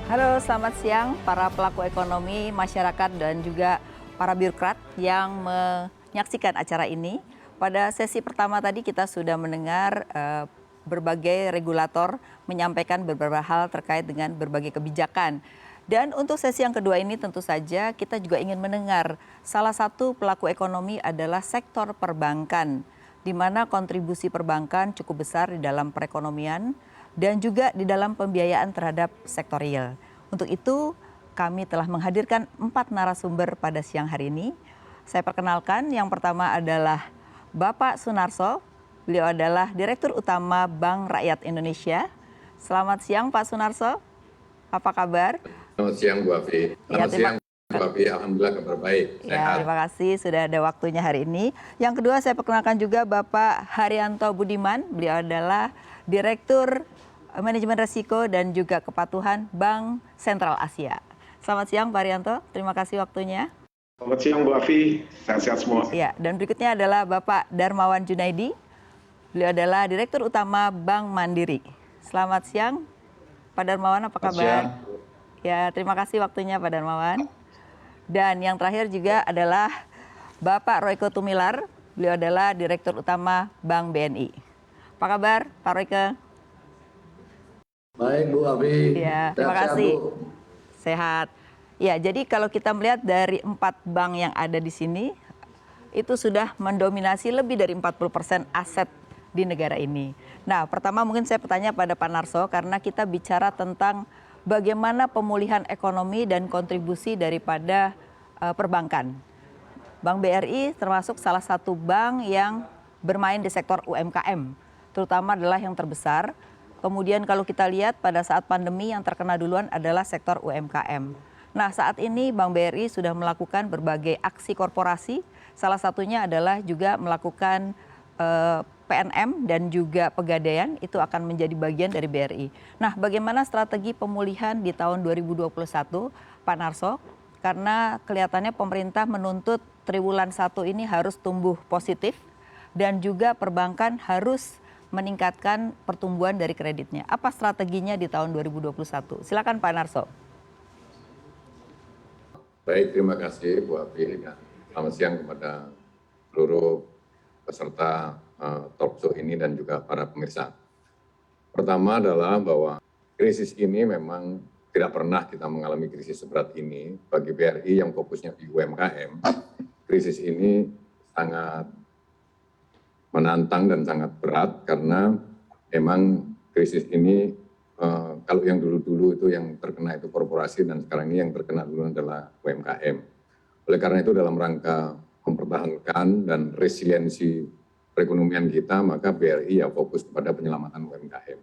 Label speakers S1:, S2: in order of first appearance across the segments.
S1: Halo, selamat siang para pelaku ekonomi, masyarakat, dan juga para birokrat yang menyaksikan acara ini. Pada sesi pertama tadi kita sudah mendengar berbagai regulator menyampaikan beberapa hal terkait dengan berbagai kebijakan. Dan untuk sesi yang kedua ini tentu saja kita juga ingin mendengar salah satu pelaku ekonomi adalah sektor perbankan, di mana kontribusi perbankan cukup besar di dalam perekonomian dan juga di dalam pembiayaan terhadap sektor real. Untuk itu kami telah menghadirkan 4 narasumber pada siang hari ini. Saya perkenalkan, yang pertama adalah Bapak Sunarso. Beliau adalah Direktur Utama Bank Rakyat Indonesia. Selamat siang Pak Sunarso, apa kabar?
S2: Selamat siang Bu Afi. Selamat siang Bu Afi, alhamdulillah kabar baik.
S1: Ya, terima kasih sudah ada waktunya hari ini. Yang kedua saya perkenalkan juga Bapak Haryanto Budiman. Beliau adalah Direktur Manajemen Risiko dan juga Kepatuhan Bank Sentral Asia. Selamat siang Pak Haryanto, terima kasih waktunya.
S3: Selamat siang Bu Afi, sehat-sehat semua.
S1: Ya, dan berikutnya adalah Bapak Darmawan Junaidi. Beliau adalah Direktur Utama Bank Mandiri. Selamat siang Pak Darmawan, apa kabar? Ya, terima kasih waktunya Pak Darmawan. Dan yang terakhir juga adalah Bapak Royke Tumilar. Beliau adalah Direktur Utama Bank BNI. Apa kabar Pak Royke?
S2: Baik Bu Afi.
S1: Ya, terima kasih. Sehat. Ya, jadi kalau kita melihat dari 4 bank yang ada di sini, itu sudah mendominasi lebih dari 40% aset di negara ini. Nah, pertama mungkin saya bertanya pada Pak Narso, karena kita bicara tentang bagaimana pemulihan ekonomi dan kontribusi daripada perbankan. Bank BRI termasuk salah satu bank yang bermain di sektor UMKM, terutama adalah yang terbesar. Kemudian kalau kita lihat pada saat pandemi yang terkena duluan adalah sektor UMKM. Nah, saat ini Bank BRI sudah melakukan berbagai aksi korporasi, salah satunya adalah juga melakukan PNM dan juga pegadaian, itu akan menjadi bagian dari BRI. Nah, bagaimana strategi pemulihan di tahun 2021, Pak Narso? Karena kelihatannya pemerintah menuntut triwulan 1 ini harus tumbuh positif dan juga perbankan harus meningkatkan pertumbuhan dari kreditnya. Apa strateginya di tahun 2021? Silakan Pak Narso.
S2: Baik, terima kasih Bu Afi. Selamat siang kepada seluruh peserta talkshow ini dan juga para pemirsa. Pertama adalah bahwa krisis ini memang tidak pernah kita mengalami krisis seberat ini. Bagi BRI yang fokusnya di UMKM, krisis ini sangat menantang dan sangat berat karena memang krisis ini kalau yang dulu-dulu itu yang terkena itu korporasi dan sekarang ini yang terkena dulu adalah UMKM. Oleh karena itu dalam rangka mempertahankan dan resiliensi perekonomian kita, maka BRI ya fokus kepada penyelamatan UMKM.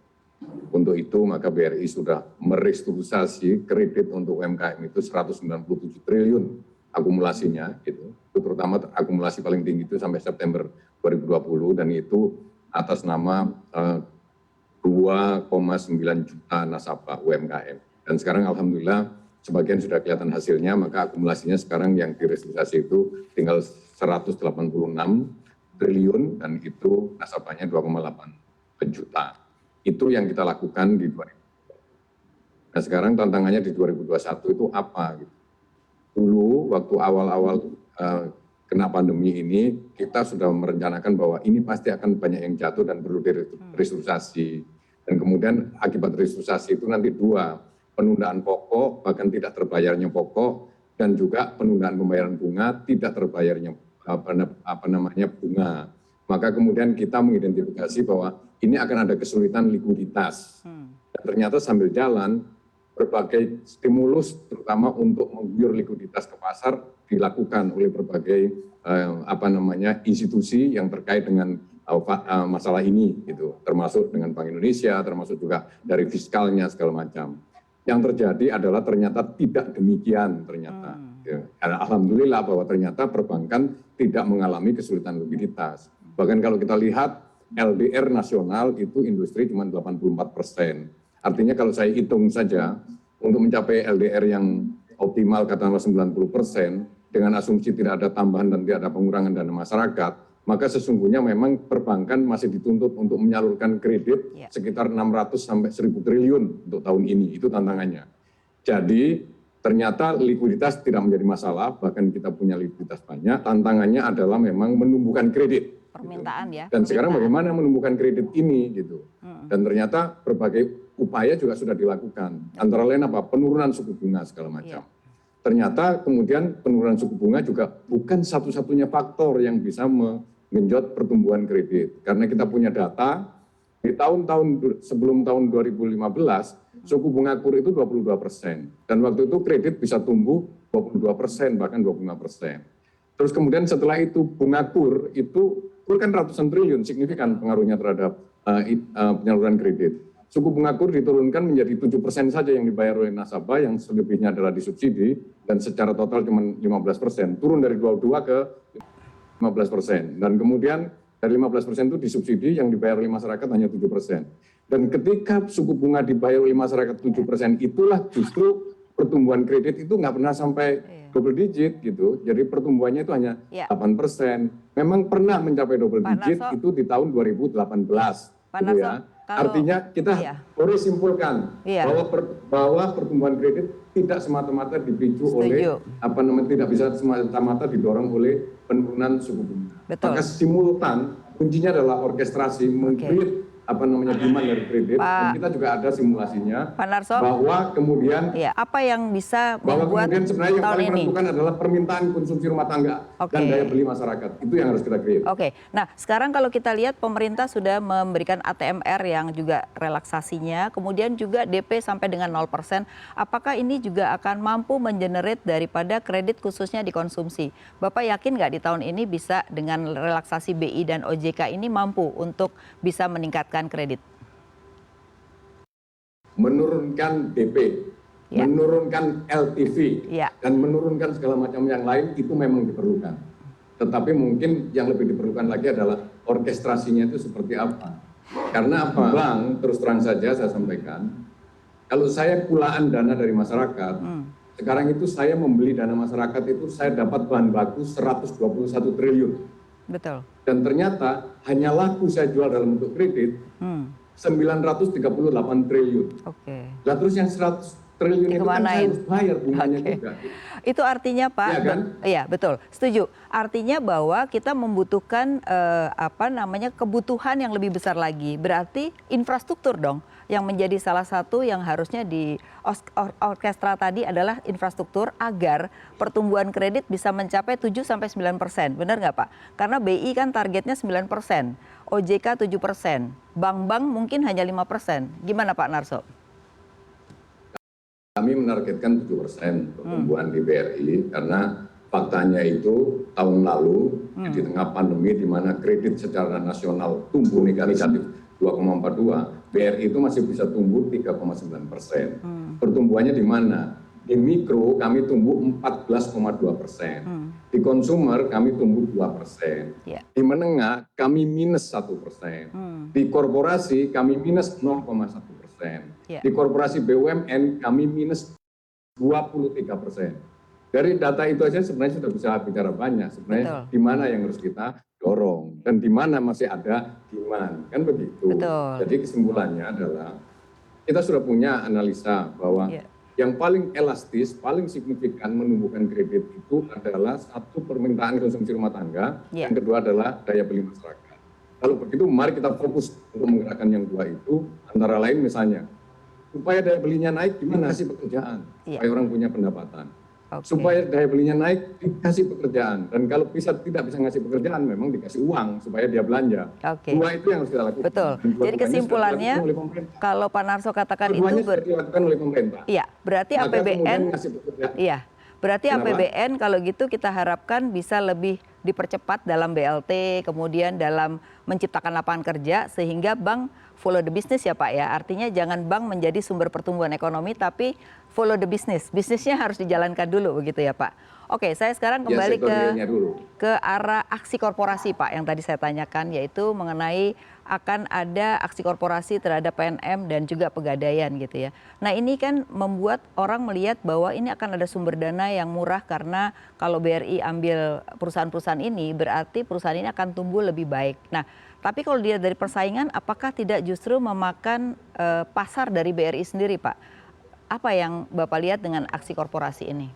S2: Untuk itu maka BRI sudah merestrukturisasi kredit untuk UMKM itu 197 triliun akumulasinya gitu. Itu terutama akumulasi paling tinggi itu sampai September 2020 dan itu atas nama 2,9 juta nasabah UMKM. Dan sekarang alhamdulillah sebagian sudah kelihatan hasilnya, maka akumulasinya sekarang yang direstrukturisasi itu tinggal 186 triliun dan itu nasabahnya 2,8 juta. Itu yang kita lakukan di 2020. Nah sekarang tantangannya di 2021 itu apa gitu. Dulu waktu awal-awal kena pandemi ini kita sudah merencanakan bahwa ini pasti akan banyak yang jatuh dan perlu direstrukturisasi. Dan kemudian akibat restrukturisasi itu nanti 2, penundaan pokok bahkan tidak terbayarnya pokok dan juga penundaan pembayaran bunga tidak terbayarnya bunga. Maka kemudian kita mengidentifikasi bahwa ini akan ada kesulitan likuiditas. Dan ternyata sambil jalan berbagai stimulus terutama untuk mengguyur likuiditas ke pasar dilakukan oleh berbagai institusi yang terkait dengan masalah ini gitu, termasuk dengan Bank Indonesia, termasuk juga dari fiskalnya segala macam. Yang terjadi adalah ternyata tidak demikian ternyata. Alhamdulillah bahwa ternyata perbankan tidak mengalami kesulitan likuiditas. Bahkan kalau kita lihat LDR nasional itu industri cuma 84%. Artinya kalau saya hitung saja untuk mencapai LDR yang optimal katakanlah 90% dengan asumsi tidak ada tambahan dan tidak ada pengurangan dana masyarakat, maka sesungguhnya memang perbankan masih dituntut untuk menyalurkan kredit sekitar 600 sampai 1000 triliun untuk tahun ini, itu tantangannya. Jadi ternyata likuiditas tidak menjadi masalah, bahkan kita punya likuiditas banyak. Tantangannya adalah memang menumbuhkan kredit.
S1: Permintaan ya.
S2: Dan sekarang bagaimana menumbuhkan kredit ini gitu. Dan ternyata berbagai upaya juga sudah dilakukan. Antara lain apa? Penurunan suku bunga segala macam. Ternyata kemudian penurunan suku bunga juga bukan satu-satunya faktor yang bisa menggenjot pertumbuhan kredit. Karena kita punya data di tahun-tahun sebelum tahun 2015 suku bunga KUR itu 22%. Dan waktu itu kredit bisa tumbuh 22%, bahkan 25%. Terus kemudian setelah itu bunga KUR kan ratusan triliun, signifikan pengaruhnya terhadap penyaluran kredit. Suku bunga KUR diturunkan menjadi 7% saja yang dibayar oleh nasabah, yang selebihnya adalah disubsidi, dan secara total cuma 15%. Turun dari 22 ke 15%. Dan kemudian dari 15% itu disubsidi, yang dibayar oleh masyarakat hanya 7%. Dan ketika suku bunga dibayar oleh masyarakat 7%, itulah justru pertumbuhan kredit itu nggak pernah sampai double digit gitu. Jadi pertumbuhannya itu hanya 8%. Memang pernah mencapai double digit itu di tahun 2018. Gitu ya. Artinya kita boleh simpulkan bahwa pertumbuhan kredit tidak semata-mata dipicu oleh tidak bisa semata-mata didorong oleh penurunan suku bunga. Maka simultan kuncinya adalah orkestrasi meng-create demand dari kredit. Dan kita juga ada simulasinya bahwa kemudian
S1: apa yang bisa membuat
S2: kemudian sebenarnya yang paling
S1: ini
S2: menentukan adalah permintaan konsumsi rumah tangga dan daya beli masyarakat. Itu yang harus kita create.
S1: Nah sekarang kalau kita lihat pemerintah sudah memberikan ATMR yang juga relaksasinya, kemudian juga DP sampai dengan 0%. Apakah ini juga akan mampu mengenerate daripada kredit khususnya di konsumsi? Bapak yakin nggak di tahun ini bisa dengan relaksasi BI dan OJK ini mampu untuk bisa meningkatkan kredit?
S2: Menurunkan DP, menurunkan LTV, dan menurunkan segala macam yang lain itu memang diperlukan. Tetapi mungkin yang lebih diperlukan lagi adalah orkestrasinya itu seperti apa. Karena apa? Bank, terus terang saja saya sampaikan, kalau saya kulaan dana dari masyarakat, sekarang itu saya membeli dana masyarakat itu saya dapat bahan baku 121 triliun.
S1: Betul.
S2: Dan ternyata hanya laku saya jual dalam bentuk kredit 938 triliun. Lah terus yang 100 triliun itu kan saya harus bayar bunganya juga.
S1: Itu artinya Pak,
S2: iya kan?
S1: Iya betul, setuju. Artinya bahwa kita membutuhkan kebutuhan yang lebih besar lagi. Berarti infrastruktur dong yang menjadi salah satu yang harusnya di orkestra tadi adalah infrastruktur agar pertumbuhan kredit bisa mencapai 7-9%. Benar nggak Pak? Karena BI kan targetnya 9%, OJK 7%, bank-bank mungkin hanya 5%. Gimana Pak Narso?
S2: Kami menargetkan 7% pertumbuhan di BRI karena faktanya itu tahun lalu di tengah pandemi di mana kredit secara nasional tumbuh negatif 2,42, BRI itu masih bisa tumbuh 3,9%. Pertumbuhannya di mana? Di mikro kami tumbuh 14,2%. Di consumer kami tumbuh 2%. Di menengah kami minus 1%. Di korporasi kami minus 0,1%. Di korporasi BUMN kami minus 23%. Dari data itu aja sebenarnya sudah bisa bicara banyak. Sebenarnya di mana yang harus kita dorong dan di mana masih ada demand, kan begitu. Jadi kesimpulannya adalah kita sudah punya analisa bahwa yang paling elastis, paling signifikan menumbuhkan kredit itu adalah satu permintaan konsumsi rumah tangga, yang kedua adalah daya beli masyarakat. Kalau begitu mari kita fokus untuk menggerakkan yang dua itu, antara lain misalnya supaya daya belinya naik gimana sih pekerjaan, supaya orang punya pendapatan. Supaya daya belinya naik dikasih pekerjaan, dan kalau tidak bisa ngasih pekerjaan memang dikasih uang supaya dia belanja. Dua itu yang harus kita lakukan.
S1: Betul. Jadi kesimpulannya kalau Pak Narso katakan itu
S2: dilakukan oleh pemerintah.
S1: Iya, berarti APBN. Iya. Berarti APBN kalau gitu kita harapkan bisa lebih dipercepat dalam BLT, kemudian dalam menciptakan lapangan kerja sehingga bank follow the business ya Pak ya. Artinya jangan bank menjadi sumber pertumbuhan ekonomi tapi follow the business. Bisnisnya harus dijalankan dulu begitu ya Pak. Oke, saya sekarang kembali ke arah aksi korporasi Pak yang tadi saya tanyakan, yaitu mengenai akan ada aksi korporasi terhadap PNM dan juga Pegadaian gitu ya. Nah ini kan membuat orang melihat bahwa ini akan ada sumber dana yang murah karena kalau BRI ambil perusahaan-perusahaan ini berarti perusahaan ini akan tumbuh lebih baik. Nah tapi kalau dilihat dari persaingan apakah tidak justru memakan pasar dari BRI sendiri Pak? Apa yang Bapak lihat dengan aksi korporasi ini?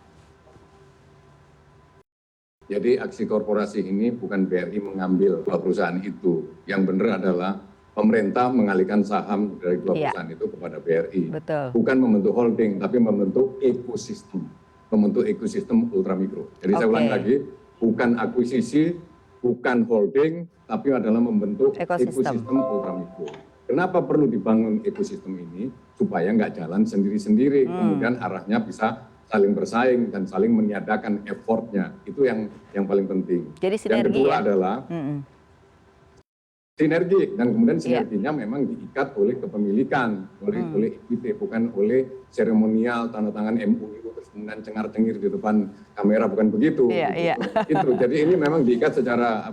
S2: Jadi aksi korporasi ini bukan BRI mengambil dua perusahaan itu. Yang benar adalah pemerintah mengalihkan saham dari dua
S1: Iya.
S2: perusahaan itu kepada BRI.
S1: Betul.
S2: Bukan membentuk holding, tapi membentuk ekosistem. Membentuk ekosistem ultramikro. Jadi saya
S1: Oke.
S2: ulang lagi, bukan akuisisi, bukan holding, tapi adalah membentuk
S1: Ekosistem.
S2: ekosistem ultramikro. Kenapa perlu dibangun ekosistem ini? Supaya nggak jalan sendiri-sendiri, kemudian arahnya bisa saling bersaing dan saling meniadakan effortnya. Itu yang paling penting.
S1: Jadi
S2: Yang
S1: sinergi
S2: kedua
S1: ya?
S2: adalah sinergi, dan kemudian sinerginya memang diikat oleh kepemilikan, oleh equity, bukan oleh seremonial tanda tangan MOU terus kemudian cengar-cengir di depan kamera, bukan begitu.
S1: Iya, iya.
S2: Itu. Jadi ini memang diikat secara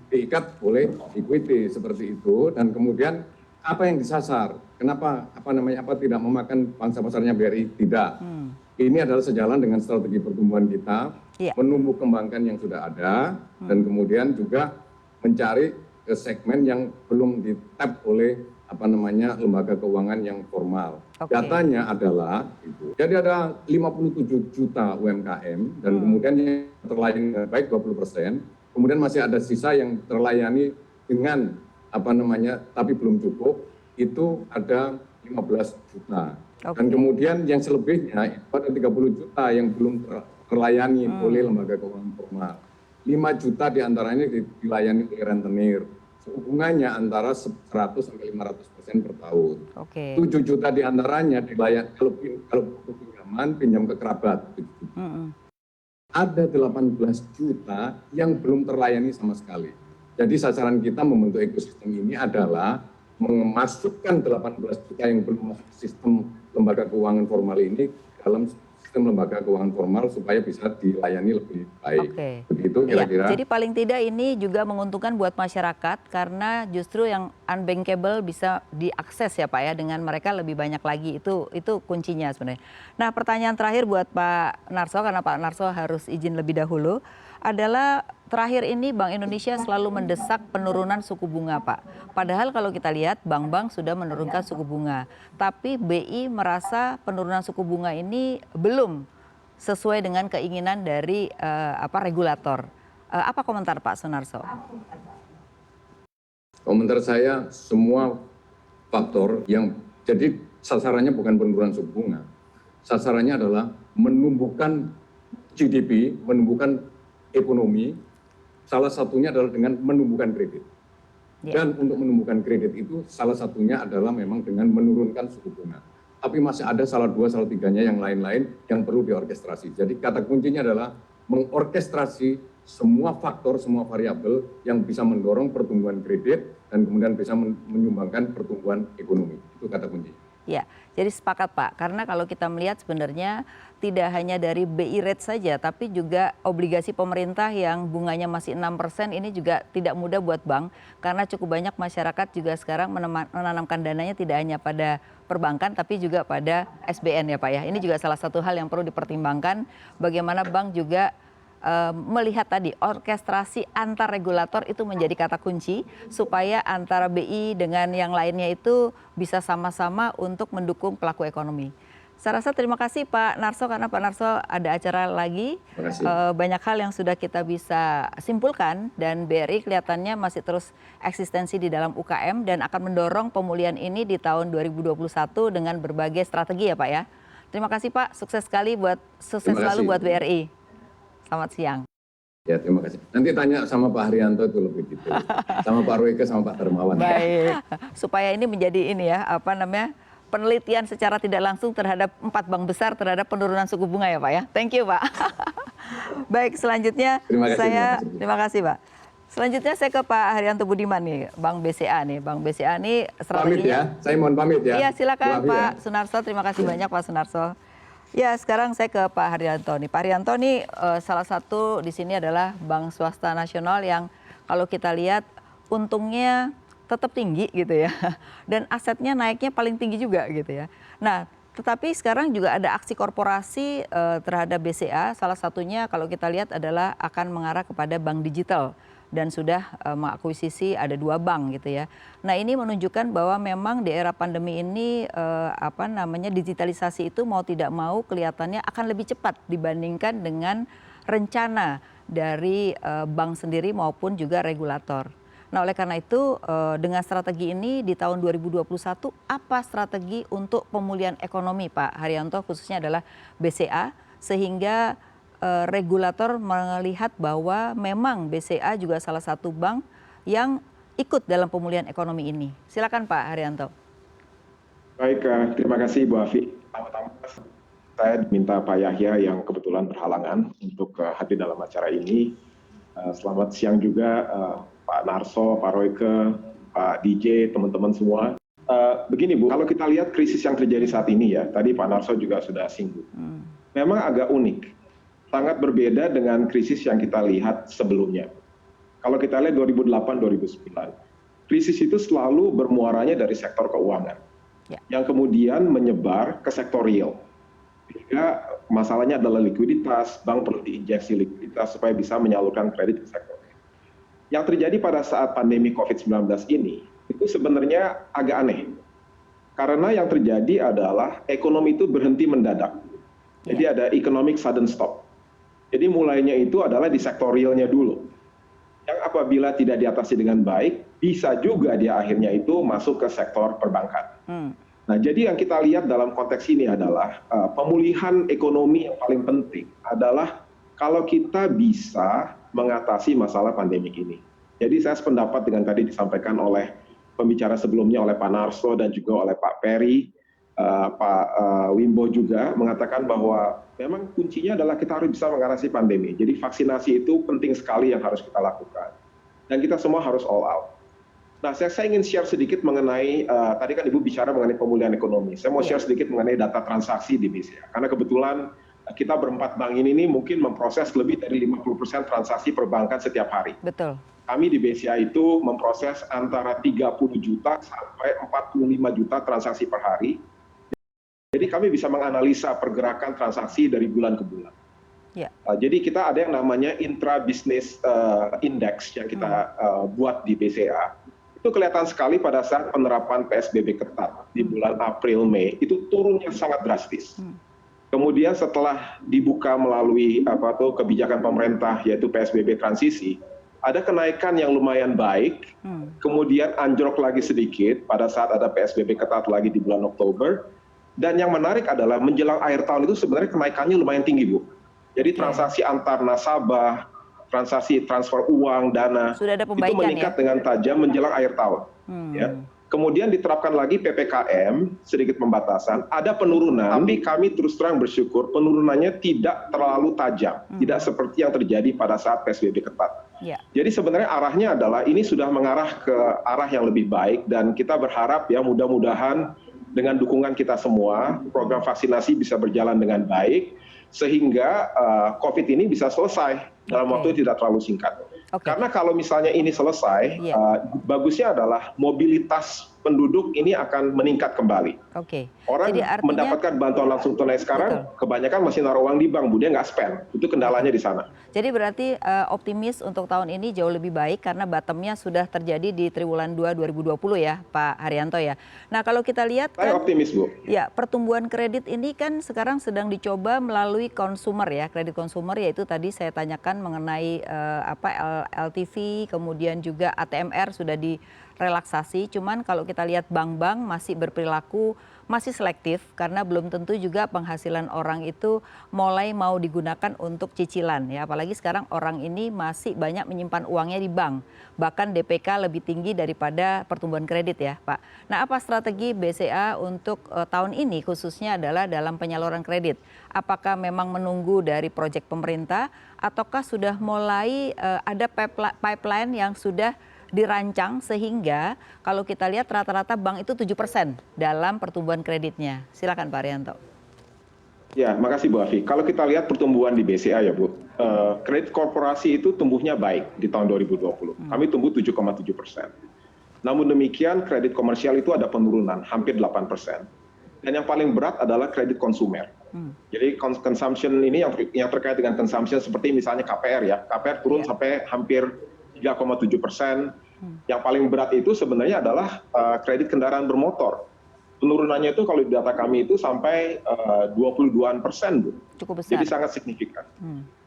S2: diikat oleh equity seperti itu, dan kemudian apa yang disasar? Kenapa apa tidak memakan pangsa pasarnya BRI? Tidak. Ini adalah sejalan dengan strategi pertumbuhan kita,
S1: Iya.
S2: menumbuh kembangkan yang sudah ada, dan kemudian juga mencari ke segmen yang belum di-tap oleh lembaga keuangan yang formal.
S1: Oke.
S2: Datanya adalah itu. Jadi ada 57 juta UMKM dan kemudian yang terlayani dengan baik 20%, kemudian masih ada sisa yang terlayani dengan tapi belum cukup, itu ada 15 juta.
S1: Oke.
S2: Dan kemudian yang selebihnya itu ada 30 juta yang belum terlayani oleh lembaga keuangan formal. 5 juta diantaranya dilayani oleh rentenir. Hubungannya antara 100 sampai 500% per tahun.
S1: Oke.
S2: 7 juta diantaranya dilayani kalau pinjaman, pinjam ke kerabat. 7 juta. Ada 18 juta yang belum terlayani sama sekali. Jadi sasaran kita membentuk ekosistem ini adalah memasukkan 18 juta yang belum masuk sistem lembaga keuangan formal ini dalam sistem lembaga keuangan formal supaya bisa dilayani lebih baik.
S1: Oke.
S2: Begitu
S1: Iya,
S2: kira-kira.
S1: jadi paling tidak ini juga menguntungkan buat masyarakat karena justru yang unbankable bisa diakses ya Pak ya, dengan mereka lebih banyak lagi. Itu kuncinya sebenarnya. Nah, pertanyaan terakhir buat Pak Narso, karena Pak Narso harus izin lebih dahulu, adalah terakhir ini Bank Indonesia selalu mendesak penurunan suku bunga Pak. Padahal kalau kita lihat bank-bank sudah menurunkan suku bunga. Tapi BI merasa penurunan suku bunga ini belum sesuai dengan keinginan dari regulator. Apa komentar Pak Sunarso?
S2: Komentar saya, semua faktor yang jadi sasarannya bukan penurunan suku bunga. Sasarannya adalah menumbuhkan GDP, menumbuhkan ekonomi. Salah satunya adalah dengan menumbuhkan kredit. Dan untuk menumbuhkan kredit itu salah satunya adalah memang dengan menurunkan suku bunga. Tapi masih ada salah dua, salah tiganya yang lain-lain yang perlu diorkestrasi. Jadi kata kuncinya adalah mengorkestrasi semua faktor, semua variabel yang bisa mendorong pertumbuhan kredit dan kemudian bisa menyumbangkan pertumbuhan ekonomi. Itu kata kuncinya.
S1: Ya, jadi sepakat Pak, karena kalau kita melihat sebenarnya tidak hanya dari BI rate saja, tapi juga obligasi pemerintah yang bunganya masih 6% ini juga tidak mudah buat bank, karena cukup banyak masyarakat juga sekarang menanamkan dananya tidak hanya pada perbankan, tapi juga pada SBN ya Pak ya. Ini juga salah satu hal yang perlu dipertimbangkan, bagaimana bank juga melihat tadi orkestrasi antar regulator itu menjadi kata kunci supaya antara BI dengan yang lainnya itu bisa sama-sama untuk mendukung pelaku ekonomi. Saya rasa terima kasih Pak Narso, karena Pak Narso ada acara lagi. Banyak hal yang sudah kita bisa simpulkan dan BRI kelihatannya masih terus eksistensi di dalam UKM dan akan mendorong pemulihan ini di tahun 2021 dengan berbagai strategi ya Pak ya. Terima kasih Pak, sukses selalu buat BRI. Selamat siang.
S2: Ya, terima kasih. Nanti tanya sama Pak Haryanto itu lebih gitu. Sama Pak Royke, sama Pak Darmawan.
S1: Baik. Supaya ini menjadi penelitian secara tidak langsung terhadap 4 bank besar terhadap penurunan suku bunga ya Pak ya. Thank you Pak. Baik, selanjutnya terima kasih Pak. Selanjutnya saya ke Pak Haryanto Budiman nih, Bank BCA nih. Bank BCA nih
S2: Pamit ya, saya mohon pamit ya.
S1: Iya silakan Pak Sunarso, terima kasih banyak Pak Sunarso. Ya, sekarang saya ke Pak Haryanto nih. Pak Haryanto nih salah satu di sini adalah bank swasta nasional yang kalau kita lihat untungnya tetap tinggi gitu ya. Dan asetnya naiknya paling tinggi juga gitu ya. Nah, tetapi sekarang juga ada aksi korporasi terhadap BCA. Salah satunya kalau kita lihat adalah akan mengarah kepada bank digital. dan sudah mengakuisisi ada 2 bank gitu ya. Nah ini menunjukkan bahwa memang di era pandemi ini digitalisasi itu mau tidak mau kelihatannya akan lebih cepat dibandingkan dengan rencana dari bank sendiri maupun juga regulator. Nah oleh karena itu dengan strategi ini di tahun 2021 apa strategi untuk pemulihan ekonomi Pak Haryanto khususnya adalah BCA sehingga regulator melihat bahwa memang BCA juga salah satu bank yang ikut dalam pemulihan ekonomi ini. Silakan Pak Haryanto.
S3: Baik, terima kasih Bu Afi. Pertama-tama saya diminta Pak Yahya yang kebetulan berhalangan untuk hadir dalam acara ini. Selamat siang juga Pak Narso, Pak Royke, Pak DJ, teman-teman semua. Begini Bu, kalau kita lihat krisis yang terjadi saat ini ya, tadi Pak Narso juga sudah singgung. Memang agak unik, sangat berbeda dengan krisis yang kita lihat sebelumnya. Kalau kita lihat 2008-2009, krisis itu selalu bermuaranya dari sektor keuangan, yang kemudian menyebar ke sektor real. Sehingga masalahnya adalah likuiditas, bank perlu diinjeksi likuiditas supaya bisa menyalurkan kredit ke sektor real. Yang terjadi pada saat pandemi COVID-19 ini, itu sebenarnya agak aneh. Karena yang terjadi adalah ekonomi itu berhenti mendadak. Jadi ada economic sudden stop. Jadi mulainya itu adalah di sektor realnya dulu. Yang apabila tidak diatasi dengan baik, bisa juga dia akhirnya itu masuk ke sektor perbankan. Nah, jadi yang kita lihat dalam konteks ini adalah pemulihan ekonomi yang paling penting adalah kalau kita bisa mengatasi masalah pandemik ini. Jadi saya sependapat dengan tadi disampaikan oleh pembicara sebelumnya oleh Pak Narso dan juga oleh Pak Peri, Pak Wimbo juga mengatakan bahwa memang kuncinya adalah kita harus bisa mengatasi pandemi. Jadi vaksinasi itu penting sekali yang harus kita lakukan. Dan kita semua harus all out. Nah, saya ingin share sedikit mengenai, tadi kan Ibu bicara mengenai pemulihan ekonomi. Saya mau share sedikit mengenai data transaksi di BCA. Karena kebetulan kita berempat bank ini mungkin memproses lebih dari 50% transaksi perbankan setiap hari.
S1: Betul.
S3: Kami di BCA itu memproses antara 30 juta sampai 45 juta transaksi per hari. Jadi kami bisa menganalisa pergerakan transaksi dari bulan ke bulan. Jadi kita ada yang namanya intra-business index yang kita buat di BCA. Itu kelihatan sekali pada saat penerapan PSBB ketat di bulan April, Mei, itu turunnya sangat drastis. Kemudian setelah dibuka melalui kebijakan pemerintah yaitu PSBB transisi, ada kenaikan yang lumayan baik, kemudian anjlok lagi sedikit pada saat ada PSBB ketat lagi di bulan Oktober. Dan yang menarik adalah menjelang akhir tahun itu sebenarnya kenaikannya lumayan tinggi, Bu. Jadi transaksi antar nasabah, transaksi transfer uang, dana, itu meningkat dengan tajam menjelang akhir tahun. Kemudian diterapkan lagi PPKM, sedikit pembatasan, ada penurunan, tapi kami terus terang bersyukur penurunannya tidak terlalu tajam, tidak seperti yang terjadi pada saat PSBB ketat. Jadi sebenarnya arahnya adalah ini sudah mengarah ke arah yang lebih baik dan kita berharap ya mudah-mudahan dengan dukungan kita semua, program vaksinasi bisa berjalan dengan baik, sehingga COVID ini bisa selesai dalam waktu tidak terlalu singkat. Karena kalau misalnya ini selesai, bagusnya adalah mobilitas penduduk ini akan meningkat kembali. Orang jadi artinya, mendapatkan bantuan langsung tunai sekarang, kebanyakan masih naruh uang di bank, Bu, dia nggak spend. Itu kendalanya di sana.
S1: Jadi berarti optimis untuk tahun ini jauh lebih baik karena bottomnya sudah terjadi di triwulan 2 2020 ya Pak Haryanto ya. Nah kalau kita lihat
S3: saya optimis, Bu.
S1: Ya, pertumbuhan kredit ini kan sekarang sedang dicoba melalui konsumer ya, kredit konsumer yaitu tadi saya tanyakan mengenai LTV, kemudian juga ATMR sudah direlaksasi. Cuman kalau kita lihat bank-bank masih berperilaku masih selektif karena belum tentu juga penghasilan orang itu mulai mau digunakan untuk cicilan ya. Apalagi sekarang orang ini masih banyak menyimpan uangnya di bank. Bahkan DPK lebih tinggi daripada pertumbuhan kredit ya Pak. Nah apa strategi BCA untuk tahun ini khususnya adalah dalam penyaluran kredit? Apakah memang menunggu dari proyek pemerintah ataukah sudah mulai ada pipeline yang sudah dirancang sehingga kalau kita lihat rata-rata bank itu 7% dalam pertumbuhan kreditnya. Silakan Pak Haryanto.
S3: Ya, makasih Bu Afi. Kalau kita lihat pertumbuhan di BCA ya Bu, kredit korporasi itu tumbuhnya baik di tahun 2020. Kami tumbuh 7,7%. Namun demikian kredit komersial itu ada penurunan hampir 8%. Dan yang paling berat adalah kredit konsumer. Jadi consumption ini yang terkait dengan consumption seperti misalnya KPR ya. KPR turun sampai hampir 3,7%. Yang paling berat itu sebenarnya adalah kredit kendaraan bermotor. Penurunannya itu kalau di data kami itu sampai 22%, Bu.
S1: Cukup besar.
S3: Jadi sangat signifikan.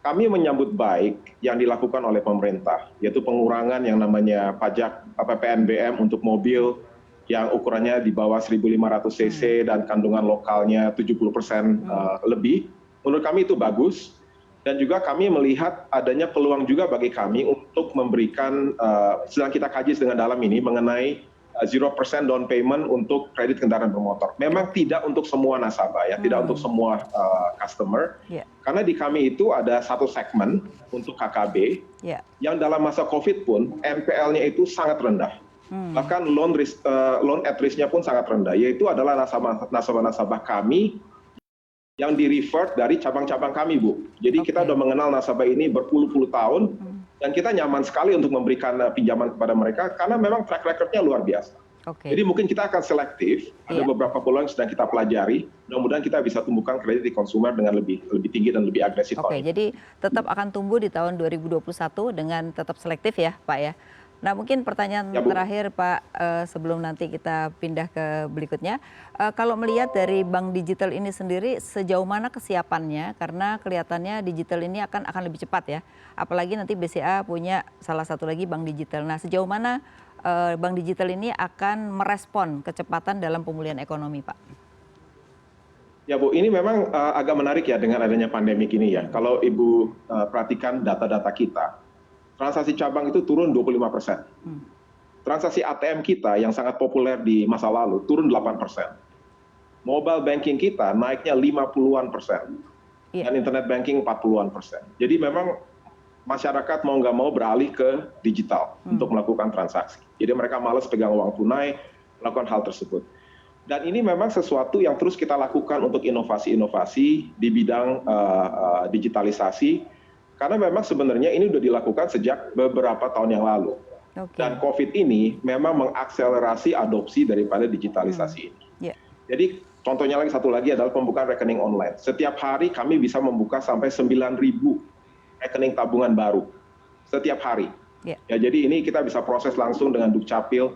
S3: Kami menyambut baik yang dilakukan oleh pemerintah, yaitu pengurangan yang namanya pajak PPNBM untuk mobil yang ukurannya di bawah 1.500 cc dan kandungan lokalnya 70% lebih. Menurut kami itu bagus. Dan juga kami melihat adanya peluang juga bagi kami untuk memberikan, sedang kita kaji dengan dalam ini mengenai 0% down payment untuk kredit kendaraan bermotor. Memang tidak untuk semua nasabah ya, tidak untuk semua customer. Karena di kami itu ada satu segmen untuk KKB yang dalam masa COVID pun NPL-nya itu sangat rendah. Bahkan loan at risk-nya pun sangat rendah, yaitu adalah nasabah-nasabah kami yang di-revert dari cabang-cabang kami, Bu. Jadi kita sudah mengenal nasabah ini berpuluh-puluh tahun, dan kita nyaman sekali untuk memberikan pinjaman kepada mereka, karena memang track record-nya luar biasa. Jadi mungkin kita akan selektif, ada beberapa peluang yang sedang kita pelajari, mudah-mudahan kita bisa tumbuhkan kredit di konsumer dengan lebih tinggi dan lebih agresif.
S1: Jadi tetap akan tumbuh di tahun 2021 dengan tetap selektif ya, Pak ya. Nah mungkin pertanyaan terakhir Pak, sebelum nanti kita pindah ke berikutnya, kalau melihat dari bank digital ini sendiri sejauh mana kesiapannya, karena kelihatannya digital ini akan lebih cepat ya, apalagi nanti BCA punya salah satu lagi bank digital. Nah sejauh mana bank digital ini akan merespon kecepatan dalam pemulihan ekonomi, Pak?
S3: Ya Bu, ini memang agak menarik ya dengan adanya pandemi ini ya. Kalau Ibu perhatikan data-data kita, transaksi cabang itu turun 25%. Transaksi ATM kita yang sangat populer di masa lalu turun 8%. Mobile banking kita naiknya 50-an%. Dan internet banking 40-an%. Jadi memang masyarakat mau nggak mau beralih ke digital untuk melakukan transaksi. Jadi mereka malas pegang uang tunai, melakukan hal tersebut. Dan ini memang sesuatu yang terus kita lakukan untuk inovasi-inovasi di bidang digitalisasi. Karena memang sebenarnya ini sudah dilakukan sejak beberapa tahun yang lalu. Dan COVID ini memang mengakselerasi adopsi daripada digitalisasi ini. Jadi contohnya satu lagi adalah pembukaan rekening online. Setiap hari kami bisa membuka sampai 9.000 rekening tabungan baru. Setiap hari. Ya, jadi ini kita bisa proses langsung dengan Dukcapil.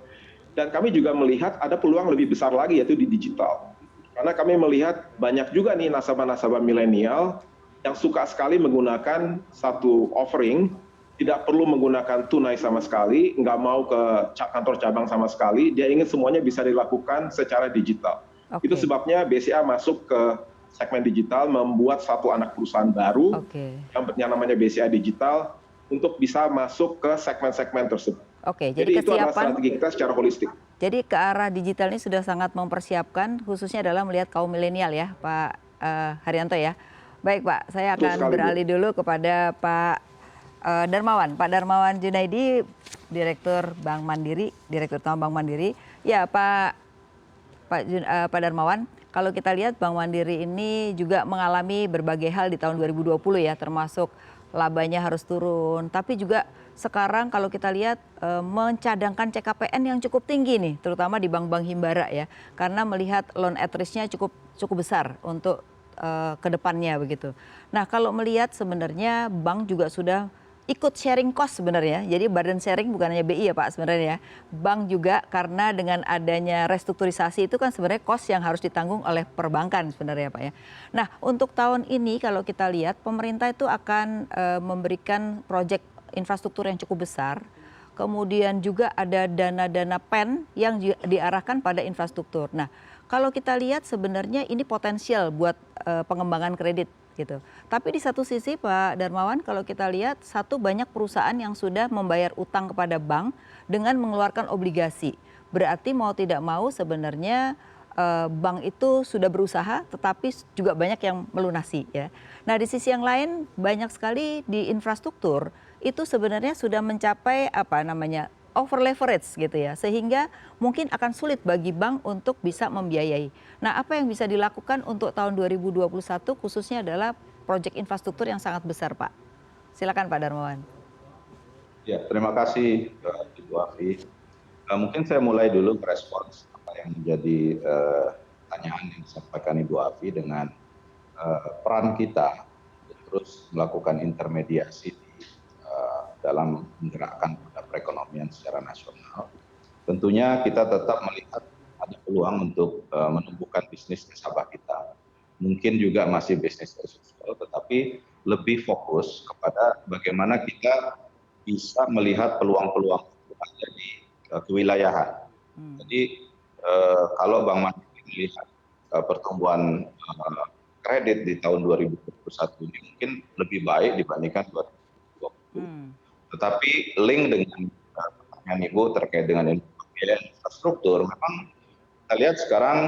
S3: Dan kami juga melihat ada peluang lebih besar lagi yaitu di digital. Karena kami melihat banyak juga nih nasabah-nasabah milenial yang suka sekali menggunakan satu offering, tidak perlu menggunakan tunai sama sekali, nggak mau ke kantor cabang sama sekali, dia ingin semuanya bisa dilakukan secara digital. Itu sebabnya BCA masuk ke segmen digital, membuat satu anak perusahaan baru, yang namanya BCA Digital, untuk bisa masuk ke segmen-segmen tersebut. Jadi itu adalah strategi kita secara holistik.
S1: Jadi ke arah digital ini sudah sangat mempersiapkan, khususnya adalah melihat kaum milenial ya, Pak Haryanto ya. Baik Pak, saya akan beralih dulu kepada Pak Darmawan. Pak Darmawan Junaidi, Direktur Bank Mandiri, Direktur Utama Bank Mandiri. Ya Pak Darmawan, kalau kita lihat Bank Mandiri ini juga mengalami berbagai hal di tahun 2020 ya, termasuk labanya harus turun. Tapi juga sekarang kalau kita lihat mencadangkan CKPN yang cukup tinggi nih, terutama di bank-bank himbara ya. Karena melihat loan at risk-nya cukup besar untuk ke depannya begitu. Nah kalau melihat sebenarnya bank juga sudah ikut sharing cost sebenarnya. Jadi burden sharing bukan hanya BI ya Pak sebenarnya ya. Bank juga karena dengan adanya restrukturisasi itu kan sebenarnya cost yang harus ditanggung oleh perbankan sebenarnya Pak ya. Nah untuk tahun ini kalau kita lihat pemerintah itu akan memberikan proyek infrastruktur yang cukup besar. Kemudian juga ada dana-dana PEN yang diarahkan pada infrastruktur. Nah kalau kita lihat sebenarnya ini potensial buat pengembangan kredit gitu. Tapi di satu sisi Pak Darmawan kalau kita lihat banyak perusahaan yang sudah membayar utang kepada bank dengan mengeluarkan obligasi. Berarti mau tidak mau sebenarnya bank itu sudah berusaha tetapi juga banyak yang melunasi ya. Nah di sisi yang lain banyak sekali di infrastruktur itu sebenarnya sudah mencapai over leverage gitu ya, sehingga mungkin akan sulit bagi bank untuk bisa membiayai. Nah apa yang bisa dilakukan untuk tahun 2021 khususnya adalah proyek infrastruktur yang sangat besar Pak. Silakan Pak Darmawan.
S4: Ya, terima kasih Ibu Afi. Mungkin saya mulai dulu merespons apa yang menjadi pertanyaan yang disampaikan Ibu Afi dengan peran kita terus melakukan intermediasi di dalam menggerakkan perekonomian secara nasional. Tentunya kita tetap melihat ada peluang untuk menumbuhkan bisnis nasabah kita. Mungkin juga masih bisnis as usual, tetapi lebih fokus kepada bagaimana kita bisa melihat peluang-peluang yang ada di kewilayahan. Jadi kalau Bank Mandiri melihat pertumbuhan kredit di tahun 2021 ini mungkin lebih baik dibandingkan 2020. Tetapi link dengan pertanyaan Ibu terkait dengan infrastruktur, memang kita lihat sekarang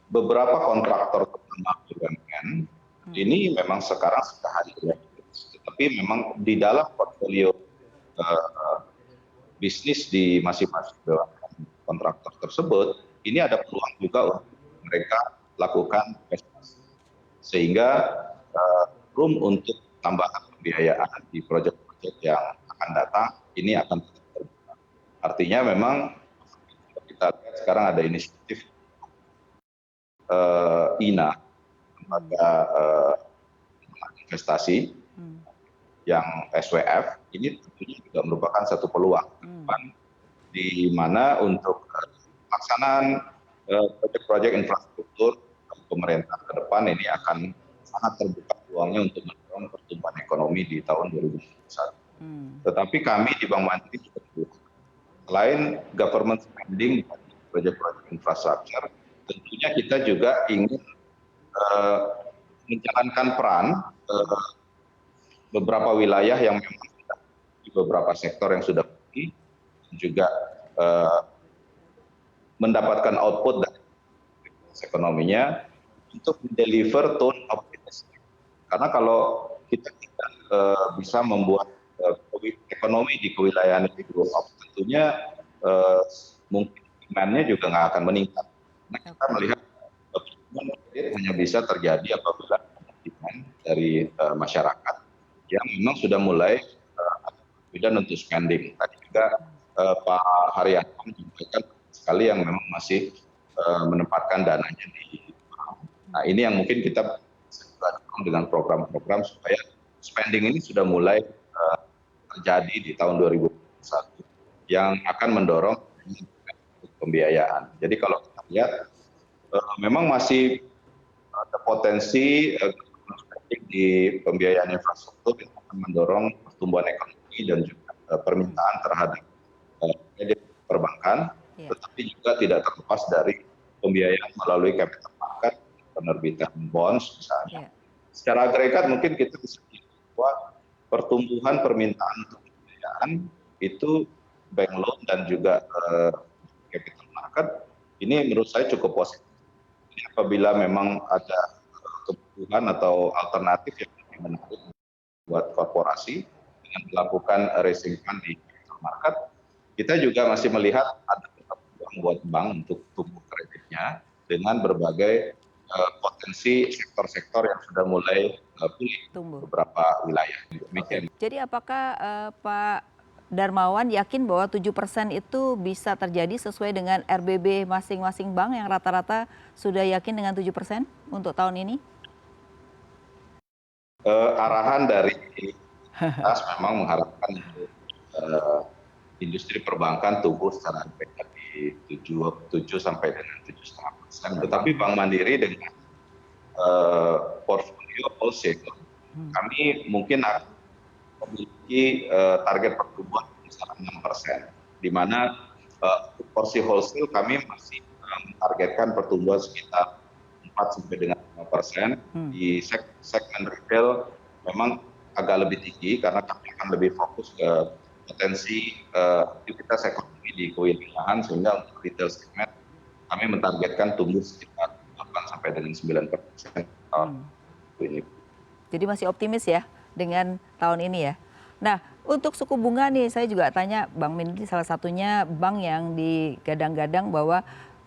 S4: beberapa kontraktor terutama BUMN ini memang sekarang sudah hadir, tetapi memang di dalam portfolio bisnis di masing-masing kontraktor tersebut ini ada peluang juga untuk mereka lakukan investasi, sehingga room untuk tambahan pembiayaan di proyek-proyek yang akan datang ini akan tetap terbuka. Artinya memang kita lihat sekarang ada inisiatif INA, lembaga investasi yang SWF, ini tentunya juga merupakan satu peluang di mana untuk pelaksanaan proyek-proyek infrastruktur pemerintah ke depan ini akan sangat terbuka peluangnya untuk mendorong pertumbuhan ekonomi di tahun 2021. Tetapi kami di Bank Mandiri juga selain government spending di proyek-proyek infrastruktur, tentunya kita juga ingin menjalankan peran beberapa wilayah yang memang di beberapa sektor yang sudah pergi, juga mendapatkan output dari ekonominya untuk deliver tone of business. Karena kalau kita tidak bisa membuat ekonomi di kewilayahan itu grow up, tentunya mungkin demand-nya juga nggak akan meningkat. Nah, kita melihat pertumbuhan kredit hanya bisa terjadi apabila demand dari masyarakat yang memang sudah mulai dan untuk spending. Tadi juga Pak Haryanto menyampaikan sekali yang memang masih menempatkan dananya di. Nah, ini yang mungkin kita dorong dengan program-program supaya spending ini sudah mulai terjadi di tahun 2021 yang akan mendorong pembiayaan. Jadi kalau kita lihat memang masih ada potensi spending di pembiayaan infrastruktur yang akan mendorong pertumbuhan ekonomi dan juga permintaan terhadap kredit perbankan, tetapi juga tidak terlepas dari pembiayaan melalui capital market, penerbitan bonds misalnya. Secara agregat mungkin kita bisa lihat bahwa pertumbuhan permintaan untuk pembiayaan itu bank loan dan juga capital market ini menurut saya cukup positif. Jadi apabila memang ada kebutuhan atau alternatif yang lebih menarik buat korporasi dengan melakukan raising fund di capital market, kita juga masih melihat ada peluang buat bank untuk tumbuh kreditnya dengan berbagai potensi sektor-sektor yang sudah mulai pulih beberapa wilayah.
S1: Jadi apakah Pak Darmawan yakin bahwa 7% itu bisa terjadi sesuai dengan RBB masing-masing bank yang rata-rata sudah yakin dengan 7% untuk tahun ini?
S4: Arahan dari kita memang mengharapkan industri perbankan tumbuh secara agregat di 7 sampai dengan 7,5%. Tetapi Bank Mandiri dengan portfolio wholesale, kami mungkin akan memiliki target pertumbuhan kisaran 6%, di mana porsi wholesale kami masih mentargetkan pertumbuhan sekitar 4 sampai dengan 5%. Di segmen retail memang agak lebih tinggi karena kami akan lebih fokus ke potensi aktivitas ekonomi di kewilayahan, sehingga untuk retail segmen kami mentargetkan tumbuh sekitar 8 sampai dengan 9% tahun ini.
S1: Jadi masih optimis ya dengan tahun ini ya. Nah, untuk suku bunga nih saya juga tanya Bank Mandiri, salah satunya bank yang digadang-gadang bahwa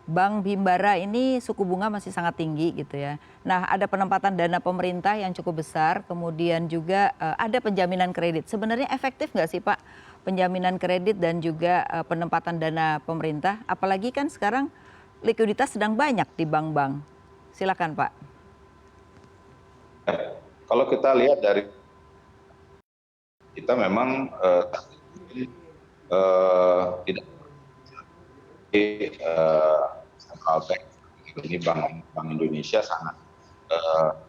S1: Bank Himbara ini suku bunga masih sangat tinggi gitu ya. Nah, ada penempatan dana pemerintah yang cukup besar, kemudian juga ada penjaminan kredit. Sebenarnya efektif nggak sih Pak penjaminan kredit dan juga penempatan dana pemerintah? Apalagi kan sekarang likuiditas sedang banyak di bank-bank. Silakan Pak.
S4: Kalau kita lihat dari kita memang tidak central bank ini Bank Indonesia sangat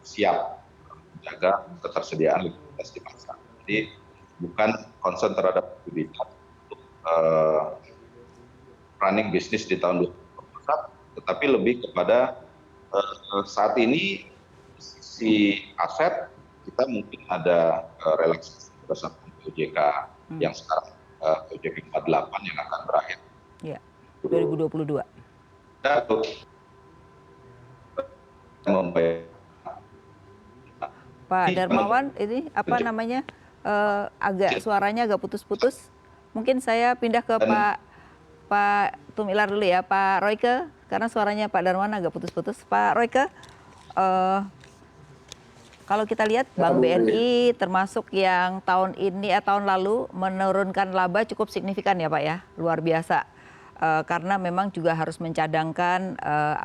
S4: siap menjaga ketersediaan likuiditas di pasar. Jadi bukan concern terhadap likuiditas untuk running bisnis di tahun 2021, tetapi lebih kepada saat ini sisi aset kita mungkin ada relaksasi berdasarkan OJK yang sekarang OJK 48 yang akan berakhir.
S1: Ya, 2022.
S4: Kita membayar.
S1: Pak Darmawan, ini apa namanya? Suaranya agak putus-putus. Mungkin saya pindah ke Pak Tumilar dulu ya, Pak Royke, karena suaranya Pak Darmawan agak putus-putus. Pak Royke, kalau kita lihat Bank BNI termasuk yang tahun ini tahun lalu menurunkan laba cukup signifikan ya Pak ya, luar biasa. Karena memang juga harus mencadangkan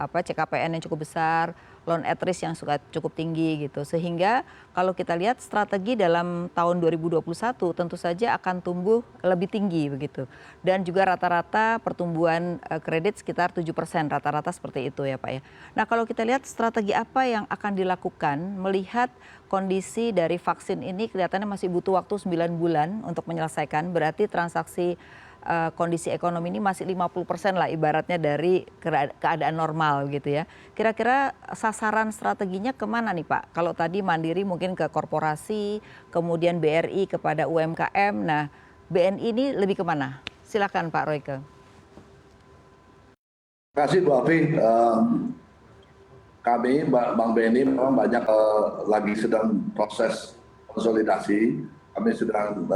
S1: CKPN yang cukup besar, loan at risk yang cukup tinggi gitu. Sehingga kalau kita lihat strategi dalam tahun 2021 tentu saja akan tumbuh lebih tinggi begitu. Dan juga rata-rata pertumbuhan kredit sekitar 7% rata-rata seperti itu ya Pak ya. Nah kalau kita lihat strategi apa yang akan dilakukan melihat kondisi dari vaksin ini kelihatannya masih butuh waktu 9 bulan untuk menyelesaikan, berarti transaksi kondisi ekonomi ini masih 50% lah ibaratnya dari keadaan normal gitu ya. Kira-kira sasaran strateginya kemana nih Pak? Kalau tadi Mandiri mungkin ke korporasi, kemudian BRI kepada UMKM, nah BNI ini lebih kemana? Silakan Pak Royke.
S5: Terima kasih Bu Afi. Kami Bank BNI memang banyak lagi sedang proses konsolidasi. Kami sedang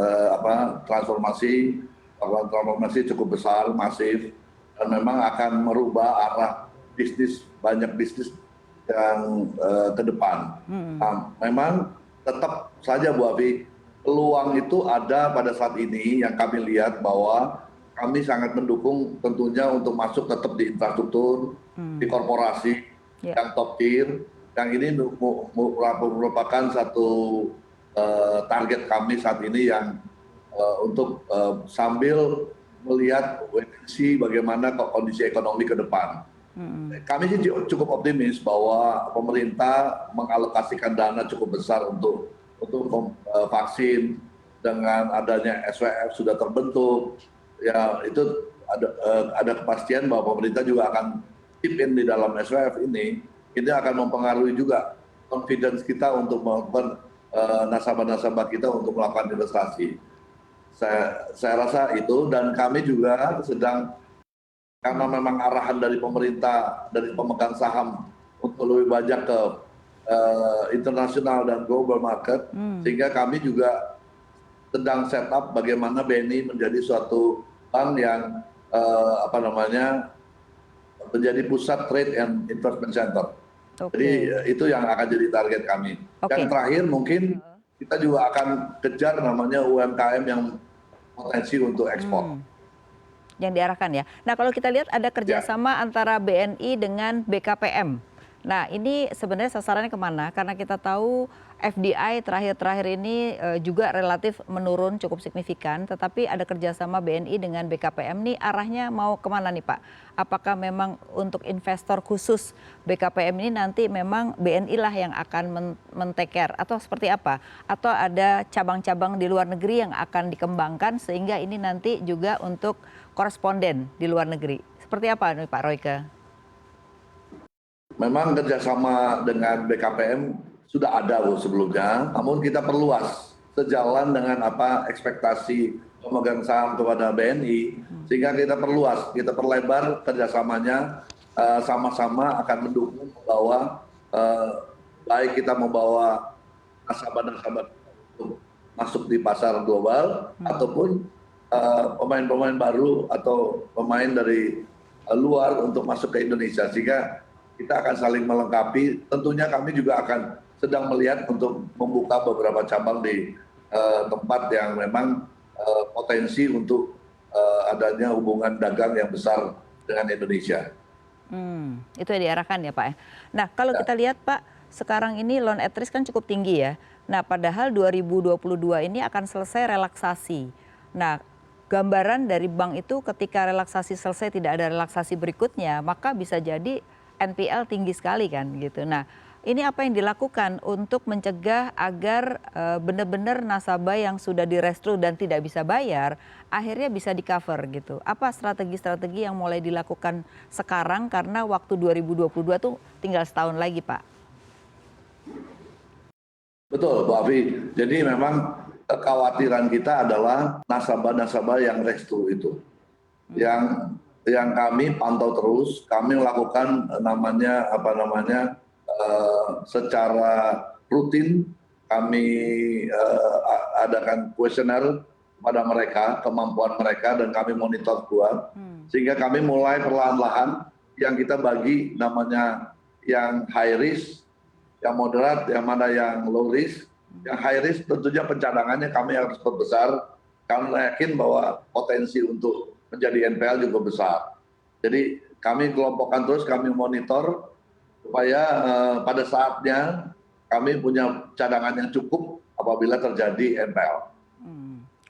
S5: transformasi cukup besar, masif, dan memang akan merubah arah bisnis, banyak bisnis yang ke depan. Nah, memang tetap saja Bu Afi, peluang itu ada pada saat ini yang kami lihat bahwa kami sangat mendukung tentunya untuk masuk tetap di infrastruktur, di korporasi yang top tier, yang ini merupakan satu target kami saat ini yang untuk sambil melihat bagaimana kondisi ekonomi ke depan. Kami sih cukup optimis bahwa pemerintah mengalokasikan dana cukup besar untuk vaksin, dengan adanya SWF sudah terbentuk. Ya itu ada kepastian bahwa pemerintah juga akan chip in di dalam SWF ini akan mempengaruhi juga confidence kita untuk melakukan nasabah-nasabah kita untuk melakukan investasi. Saya rasa itu, dan kami juga sedang, karena memang arahan dari pemerintah, dari pemegang saham untuk lebih banyak ke internasional dan global market, sehingga kami juga sedang set up bagaimana BNI menjadi suatu bank yang menjadi pusat trade and investment center. Jadi itu yang akan jadi target kami. Yang terakhir mungkin kita juga akan kejar namanya UMKM yang potensi untuk ekspor.
S1: Yang diarahkan ya. Nah kalau kita lihat ada kerjasama antara BNI dengan BKPM. Nah ini sebenarnya sasarannya kemana? Karena kita tahu FDI terakhir-terakhir ini juga relatif menurun cukup signifikan. Tetapi ada kerjasama BNI dengan BKPM nih arahnya mau kemana nih Pak? Apakah memang untuk investor khusus BKPM ini nanti memang BNI lah yang akan men-take care atau seperti apa? Atau ada cabang-cabang di luar negeri yang akan dikembangkan sehingga ini nanti juga untuk koresponden di luar negeri. Seperti apa nih Pak Royke?
S5: Memang kerjasama dengan BKPM sudah ada Bu sebelumnya, namun kita perluas sejalan dengan ekspektasi pemegang saham kepada BNI, sehingga kita perluas, kita perlebar kerjasamanya, sama-sama akan mendukung bahwa baik kita membawa nasabah-nasabah untuk masuk di pasar global ataupun pemain-pemain baru atau pemain dari luar untuk masuk ke Indonesia, sehingga kita akan saling melengkapi. Tentunya kami juga akan sedang melihat untuk membuka beberapa cabang di tempat yang memang potensi untuk adanya hubungan dagang yang besar dengan Indonesia.
S1: Itu yang diarahkan ya Pak. Nah kalau kita lihat Pak, sekarang ini loan at risk kan cukup tinggi ya. Nah, padahal 2022 ini akan selesai relaksasi. Nah, gambaran dari bank itu ketika relaksasi selesai tidak ada relaksasi berikutnya, maka bisa jadi NPL tinggi sekali kan gitu. Nah, ini apa yang dilakukan untuk mencegah agar benar-benar nasabah yang sudah direstru dan tidak bisa bayar akhirnya bisa di-cover gitu. Apa strategi-strategi yang mulai dilakukan sekarang karena waktu 2022 tuh tinggal setahun lagi, Pak?
S5: Betul, Bu Afi. Jadi memang kekhawatiran kita adalah nasabah-nasabah yang restru itu. Yang kami pantau terus, kami melakukan secara rutin kami adakan kuesioner pada mereka, kemampuan mereka, dan kami monitor kuat. Sehingga kami mulai perlahan-lahan yang kita bagi namanya yang high risk, yang moderat, yang mana yang low risk. Yang high risk tentunya pencadangannya kami harus perbesar karena yakin bahwa potensi untuk menjadi NPL juga besar. Jadi kami kelompokkan terus, kami monitor supaya pada saatnya kami punya cadangan yang cukup apabila terjadi NPL.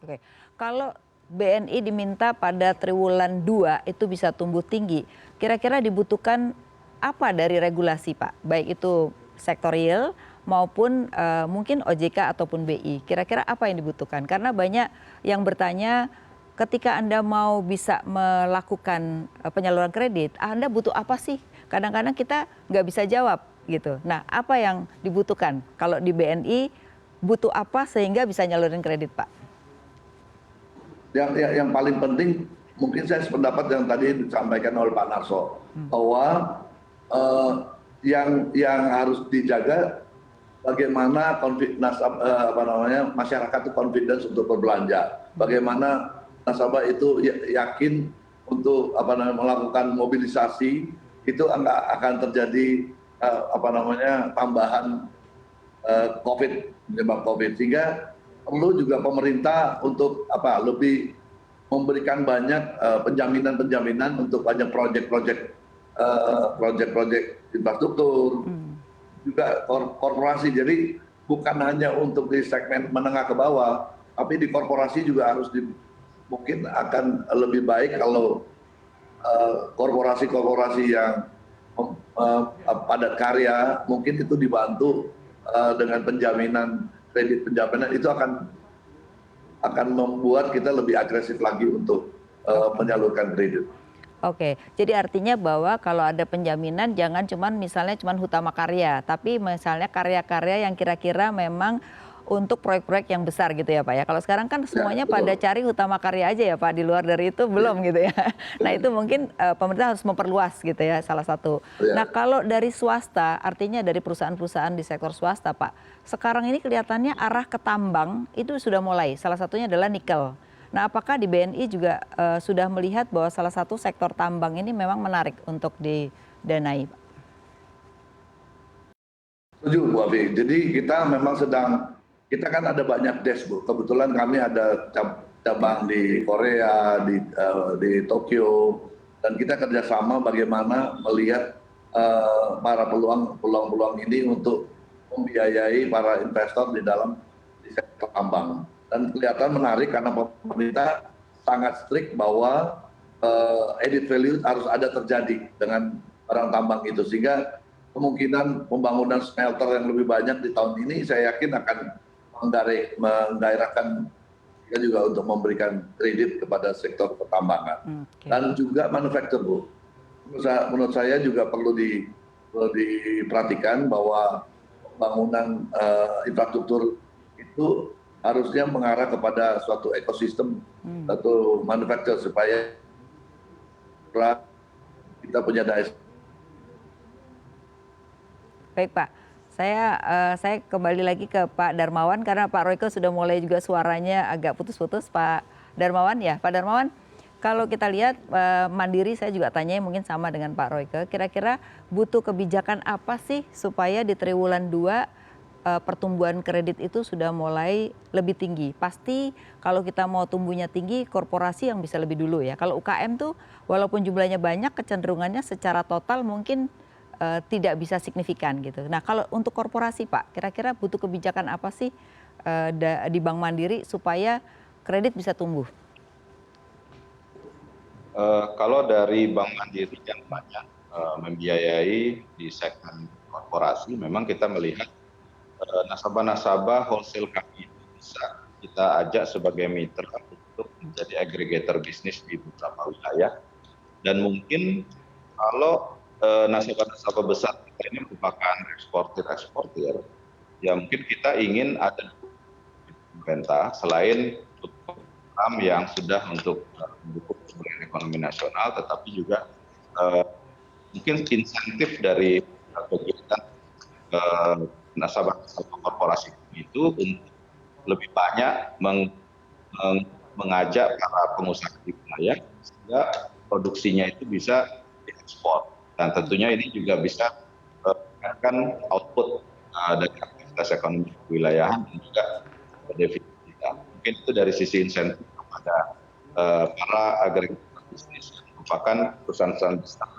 S1: Oke. Kalau BNI diminta pada triwulan 2 itu bisa tumbuh tinggi, kira-kira dibutuhkan apa dari regulasi, Pak? Baik itu sektor real maupun mungkin OJK ataupun BI. Kira-kira apa yang dibutuhkan? Karena banyak yang bertanya ketika Anda mau bisa melakukan penyaluran kredit, Anda butuh apa sih? Kadang-kadang kita nggak bisa jawab gitu. Nah, apa yang dibutuhkan? Kalau di BNI butuh apa sehingga bisa nyalurin kredit, Pak?
S5: Yang paling penting mungkin saya sependapat yang tadi disampaikan oleh Pak Narso bahwa yang harus dijaga bagaimana masyarakat itu confidence untuk berbelanja, bagaimana nasabah itu yakin untuk melakukan mobilisasi, itu akan terjadi tambahan penyebab COVID, sehingga perlu juga pemerintah untuk lebih memberikan banyak penjaminan untuk banyak proyek-proyek infrastruktur, juga korporasi. Jadi bukan hanya untuk di segmen menengah ke bawah, tapi di korporasi juga harus mungkin akan lebih baik kalau korporasi-korporasi yang padat karya mungkin itu dibantu dengan kredit penjaminan, itu akan membuat kita lebih agresif lagi untuk menyalurkan kredit.
S1: Oke, jadi artinya bahwa kalau ada penjaminan jangan misalnya hutama karya, tapi misalnya karya-karya yang kira-kira memang untuk proyek-proyek yang besar gitu ya Pak ya. Kalau sekarang kan semuanya pada cari hutama karya aja ya Pak, di luar dari itu belum gitu ya. Nah itu mungkin pemerintah harus memperluas gitu ya, salah satu. Nah kalau dari swasta, artinya dari perusahaan-perusahaan di sektor swasta Pak, sekarang ini kelihatannya arah ke tambang itu sudah mulai, salah satunya adalah nikel. Nah, apakah di BNI juga sudah melihat bahwa salah satu sektor tambang ini memang menarik untuk didanai, Pak?
S5: Setuju, Bu Afi. Jadi kita memang kita kan ada banyak desk, Bu. Kebetulan kami ada cabang di Korea, di Tokyo, dan kita kerjasama bagaimana melihat para peluang ini untuk membiayai para investor di sektor tambang. Dan kelihatan menarik karena pemerintah sangat strict bahwa added value harus ada terjadi dengan barang tambang itu, sehingga kemungkinan pembangunan smelter yang lebih banyak di tahun ini saya yakin akan menggairahkan kita juga untuk memberikan kredit kepada sektor pertambangan. Dan juga manufaktur, Bu. Menurut saya juga perlu diperhatikan bahwa pembangunan infrastruktur itu harusnya mengarah kepada suatu ekosistem atau manufaktur supaya kita punya daya.
S1: Baik Pak, saya kembali lagi ke Pak Darmawan karena Pak Royke sudah mulai juga suaranya agak putus-putus. Pak Darmawan ya, Pak Darmawan, kalau kita lihat Mandiri, saya juga tanya mungkin sama dengan Pak Royke, kira-kira butuh kebijakan apa sih supaya di triwulan 2 pertumbuhan kredit itu sudah mulai lebih tinggi. Pasti kalau kita mau tumbuhnya tinggi, korporasi yang bisa lebih dulu ya. Kalau UKM tuh walaupun jumlahnya banyak, kecenderungannya secara total mungkin tidak bisa signifikan gitu. Nah kalau untuk korporasi Pak, kira-kira butuh kebijakan apa sih di Bank Mandiri supaya kredit bisa tumbuh?
S4: Kalau dari Bank Mandiri yang banyak membiayai di segmen korporasi, memang kita melihat nasabah-nasabah wholesale kami itu bisa kita ajak sebagai mitra untuk menjadi aggregator bisnis di beberapa wilayah. Dan mungkin kalau nasabah-nasabah besar kita ini merupakan eksportir, ya mungkin kita ingin ada pemerintah selain program yang sudah untuk mendukung pemulihan ekonomi nasional, tetapi juga mungkin insentif dari kegiatan nasabah-nasabah korporasi itu untuk lebih banyak mengajak para pengusaha di wilayah sehingga produksinya itu bisa diekspor, dan tentunya ini juga bisa meningkatkan output dari aktivitas ekonomi kewilayahan dan juga defisit kita. Mungkin itu dari sisi insentif kepada para agregator bisnis yang merupakan perusahaan-perusahaan besar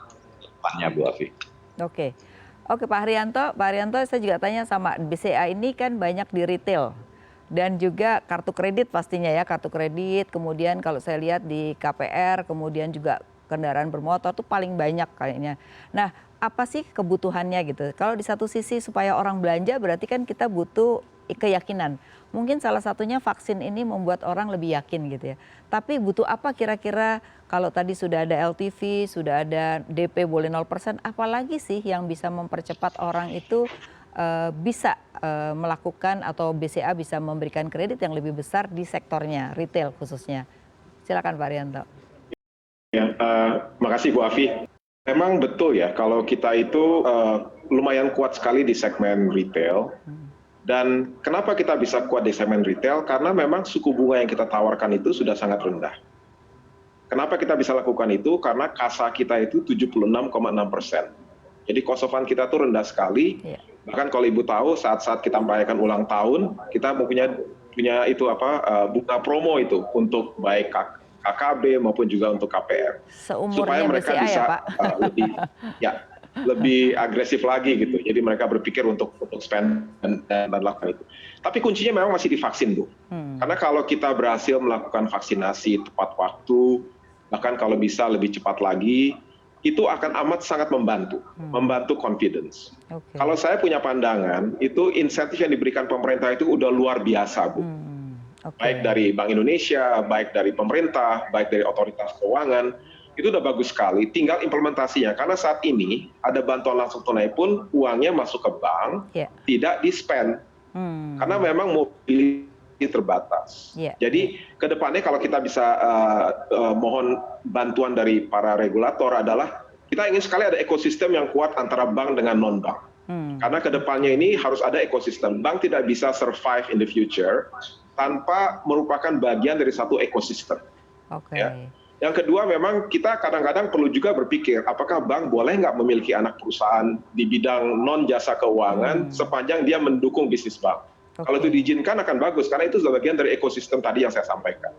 S4: ke depannya, Bu Afi.
S1: Oke. Oke Pak Haryanto saya juga tanya sama BCA ini kan banyak di retail dan juga kartu kredit pastinya ya, kartu kredit, kemudian kalau saya lihat di KPR, kemudian juga kendaraan bermotor tuh paling banyak kayaknya. Nah apa sih kebutuhannya gitu? Kalau di satu sisi supaya orang belanja berarti kan kita butuh keyakinan. Mungkin salah satunya vaksin ini membuat orang lebih yakin gitu ya. Tapi butuh apa kira-kira kalau tadi sudah ada LTV, sudah ada DP boleh 0%, apalagi sih yang bisa mempercepat orang itu bisa melakukan atau BCA bisa memberikan kredit yang lebih besar di sektornya, retail khususnya. Silakan Pak Haryanto.
S3: Ya, makasih Bu Afi. Memang betul ya, kalau kita itu lumayan kuat sekali di segmen retail. Dan kenapa kita bisa kuat di segmen retail? Karena memang suku bunga yang kita tawarkan itu sudah sangat rendah. Kenapa kita bisa lakukan itu? Karena kasa kita itu 76,6%. Jadi cost of fund kita tuh rendah sekali. Bahkan kalau Ibu tahu saat-saat kita merayakan ulang tahun, kita punya itu bunga promo itu untuk baik KKB maupun juga untuk KPR.
S1: Seumurnya
S3: supaya mereka
S1: BCA
S3: bisa
S1: ya Pak?
S3: lebih agresif lagi gitu. Jadi mereka berpikir untuk spend dan lakukan itu. Tapi kuncinya memang masih di vaksin, Bu. Karena kalau kita berhasil melakukan vaksinasi tepat waktu, bahkan kalau bisa lebih cepat lagi, itu akan amat sangat membantu confidence.
S1: Okay.
S3: Kalau saya punya pandangan, itu insentif yang diberikan pemerintah itu udah luar biasa, Bu.
S1: Okay.
S3: Baik dari Bank Indonesia, baik dari pemerintah, baik dari otoritas keuangan, itu udah bagus sekali, tinggal implementasinya. Karena saat ini ada bantuan langsung tunai pun uangnya masuk ke bank, tidak di-spend. Karena memang mobilitas terbatas. Jadi ke depannya kalau kita bisa mohon bantuan dari para regulator adalah kita ingin sekali ada ekosistem yang kuat antara bank dengan non-bank. Karena ke depannya ini harus ada ekosistem. Bank tidak bisa survive in the future tanpa merupakan bagian dari satu ekosistem. Ya. Yang kedua memang kita kadang-kadang perlu juga berpikir apakah bank boleh nggak memiliki anak perusahaan di bidang non jasa keuangan sepanjang dia mendukung bisnis bank. Kalau itu diizinkan akan bagus karena itu sudah bagian dari ekosistem tadi yang saya sampaikan.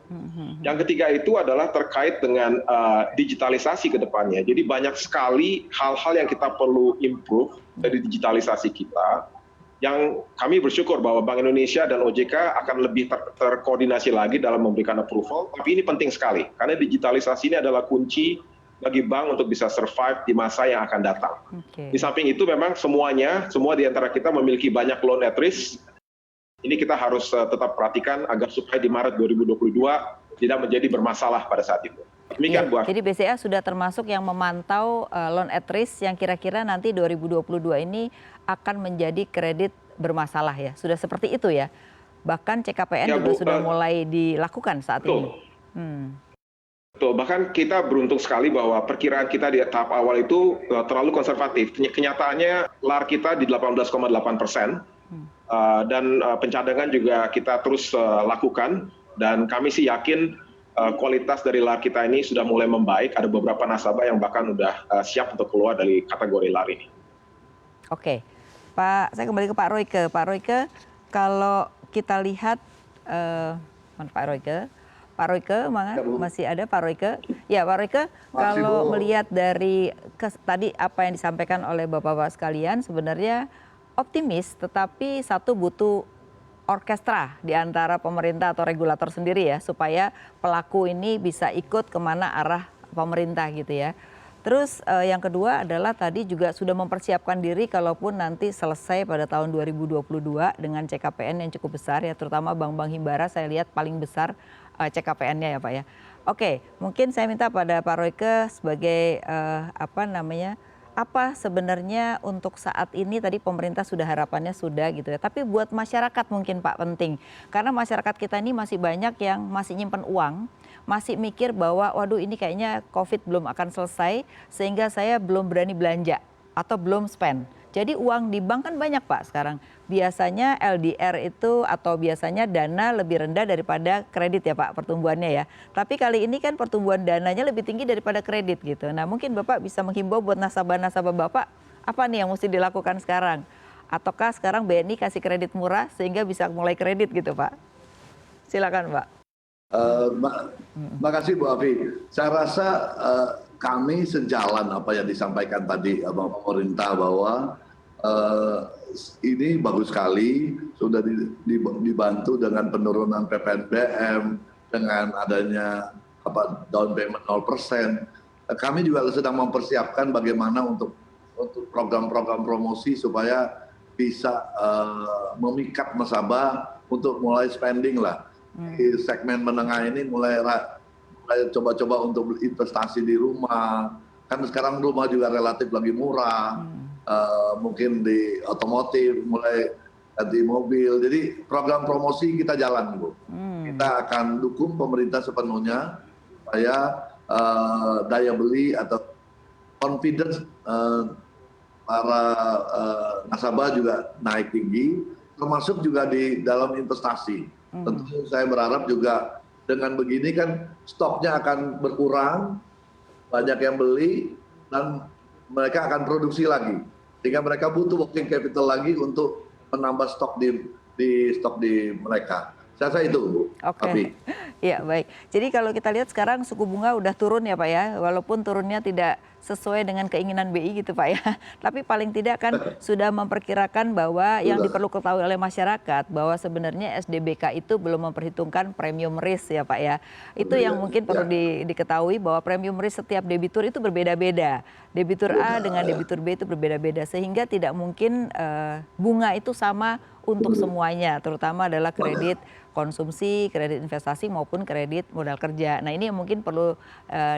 S3: Yang ketiga itu adalah terkait dengan digitalisasi ke depannya. Jadi banyak sekali hal-hal yang kita perlu improve dari digitalisasi kita. Yang kami bersyukur bahwa Bank Indonesia dan OJK akan lebih terkoordinasi lagi dalam memberikan approval. Tapi ini penting sekali, karena digitalisasi ini adalah kunci bagi bank untuk bisa survive di masa yang akan datang. Di samping itu memang semua di antara kita memiliki banyak loan at risk. Ini kita harus tetap perhatikan agar supaya di Maret 2022 tidak menjadi bermasalah pada saat itu. Demikian, Bu.
S1: Jadi BCA sudah termasuk yang memantau loan at risk yang kira-kira nanti 2022 ini akan menjadi kredit bermasalah ya. Sudah seperti itu ya. Bahkan CKPN juga sudah mulai dilakukan saat ini.
S3: Betul, bahkan kita beruntung sekali bahwa perkiraan kita di tahap awal itu terlalu konservatif. Kenyataannya LAR kita di 18,8%. Dan pencadangan juga kita terus lakukan. Dan kami sih yakin kualitas dari LAR kita ini sudah mulai membaik. Ada beberapa nasabah yang bahkan sudah siap untuk keluar dari kategori LAR ini.
S1: Oke, Pak, saya kembali ke Pak Royke. Pak Royke, kalau kita lihat, mana Pak Royke? Pak Royke, masih ada Pak Royke? Ya, Pak Royke,
S5: Makasih,
S1: kalau
S5: Bu.
S1: melihat dari tadi apa yang disampaikan oleh Bapak-Bapak sekalian, sebenarnya optimis, tetapi satu butuh orkestra di antara pemerintah atau regulator sendiri ya, supaya pelaku ini bisa ikut kemana arah pemerintah gitu ya. Terus yang kedua adalah tadi juga sudah mempersiapkan diri kalaupun nanti selesai pada tahun 2022 dengan CKPN yang cukup besar ya, terutama bank-bank himbara saya lihat paling besar CKPN-nya ya Pak ya. Oke, mungkin saya minta pada Pak Royke sebagai apa sebenarnya untuk saat ini tadi pemerintah sudah harapannya sudah gitu ya. Tapi buat masyarakat mungkin Pak penting. Karena masyarakat kita ini masih banyak yang masih nyimpen uang, masih mikir bahwa waduh ini kayaknya COVID belum akan selesai sehingga saya belum berani belanja atau belum spend. Jadi uang di bank kan banyak Pak sekarang. Biasanya LDR itu atau biasanya dana lebih rendah daripada kredit ya Pak pertumbuhannya ya. Tapi kali ini kan pertumbuhan dananya lebih tinggi daripada kredit gitu. Nah mungkin Bapak bisa menghimbau buat nasabah-nasabah Bapak apa nih yang mesti dilakukan sekarang? Ataukah sekarang BNI kasih kredit murah sehingga bisa mulai kredit gitu Pak? Silakan Pak.
S5: Makasih Bu Afi. Saya rasa kami sejalan apa yang disampaikan tadi pemerintah bahwa ini bagus sekali sudah dibantu dengan penurunan PPNBM, dengan adanya down payment 0%. Kami juga sedang mempersiapkan bagaimana untuk program-program promosi supaya bisa memikat nasabah untuk mulai spending lah. Di segmen menengah ini mulai coba-coba untuk berinvestasi di rumah. Kan sekarang rumah juga relatif lagi murah. Mungkin di otomotif, mulai ganti mobil. Jadi program promosi kita jalan, Bu. Kita akan dukung pemerintah sepenuhnya supaya daya beli atau confidence para nasabah juga naik tinggi, termasuk juga di dalam investasi. Tentu saya berharap juga dengan begini kan stoknya akan berkurang, banyak yang beli, dan mereka akan produksi lagi. Sehingga mereka butuh working capital lagi untuk menambah stok di mereka. Saya rasa itu, Bu.
S1: Oke. Iya, baik. Jadi kalau kita lihat sekarang suku bunga udah turun ya Pak ya, walaupun turunnya tidak sesuai dengan keinginan BI gitu Pak ya. Tapi paling tidak kan sudah memperkirakan bahwa yang diperlu ketahui oleh masyarakat bahwa sebenarnya SDBK itu belum memperhitungkan premium risk ya Pak ya. Itu yang mungkin perlu diketahui bahwa premium risk setiap debitur itu berbeda-beda. Debitur A dengan debitur B itu berbeda-beda sehingga tidak mungkin bunga itu sama untuk semuanya, terutama adalah kredit konsumsi, kredit investasi maupun kredit modal kerja. Nah ini yang mungkin perlu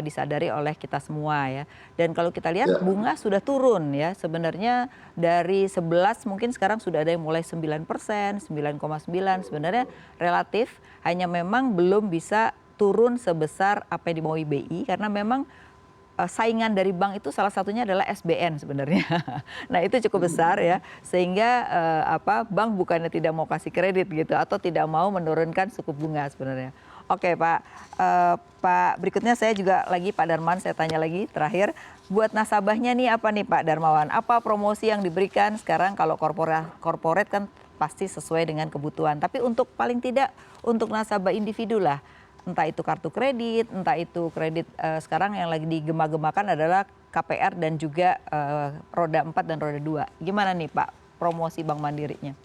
S1: disadari oleh kita semua ya. Dan kalau kita lihat bunga sudah turun ya, sebenarnya dari 11 mungkin sekarang sudah ada yang mulai 9%, 9,9 sebenarnya relatif, hanya memang belum bisa turun sebesar apa yang dimaui BI karena memang saingan dari bank itu salah satunya adalah SBN sebenarnya. Nah itu cukup besar ya, sehingga bank bukannya tidak mau kasih kredit gitu atau tidak mau menurunkan suku bunga sebenarnya. Oke Pak, berikutnya saya juga lagi Pak Darman, saya tanya lagi terakhir, buat nasabahnya nih apa nih Pak Darmawan, apa promosi yang diberikan sekarang kalau corporate kan pasti sesuai dengan kebutuhan, tapi untuk paling tidak untuk nasabah individu lah, entah itu kartu kredit, entah itu kredit sekarang yang lagi digema-gemakan adalah KPR dan juga roda 4 dan roda 2. Gimana nih Pak promosi Bank Mandirinya?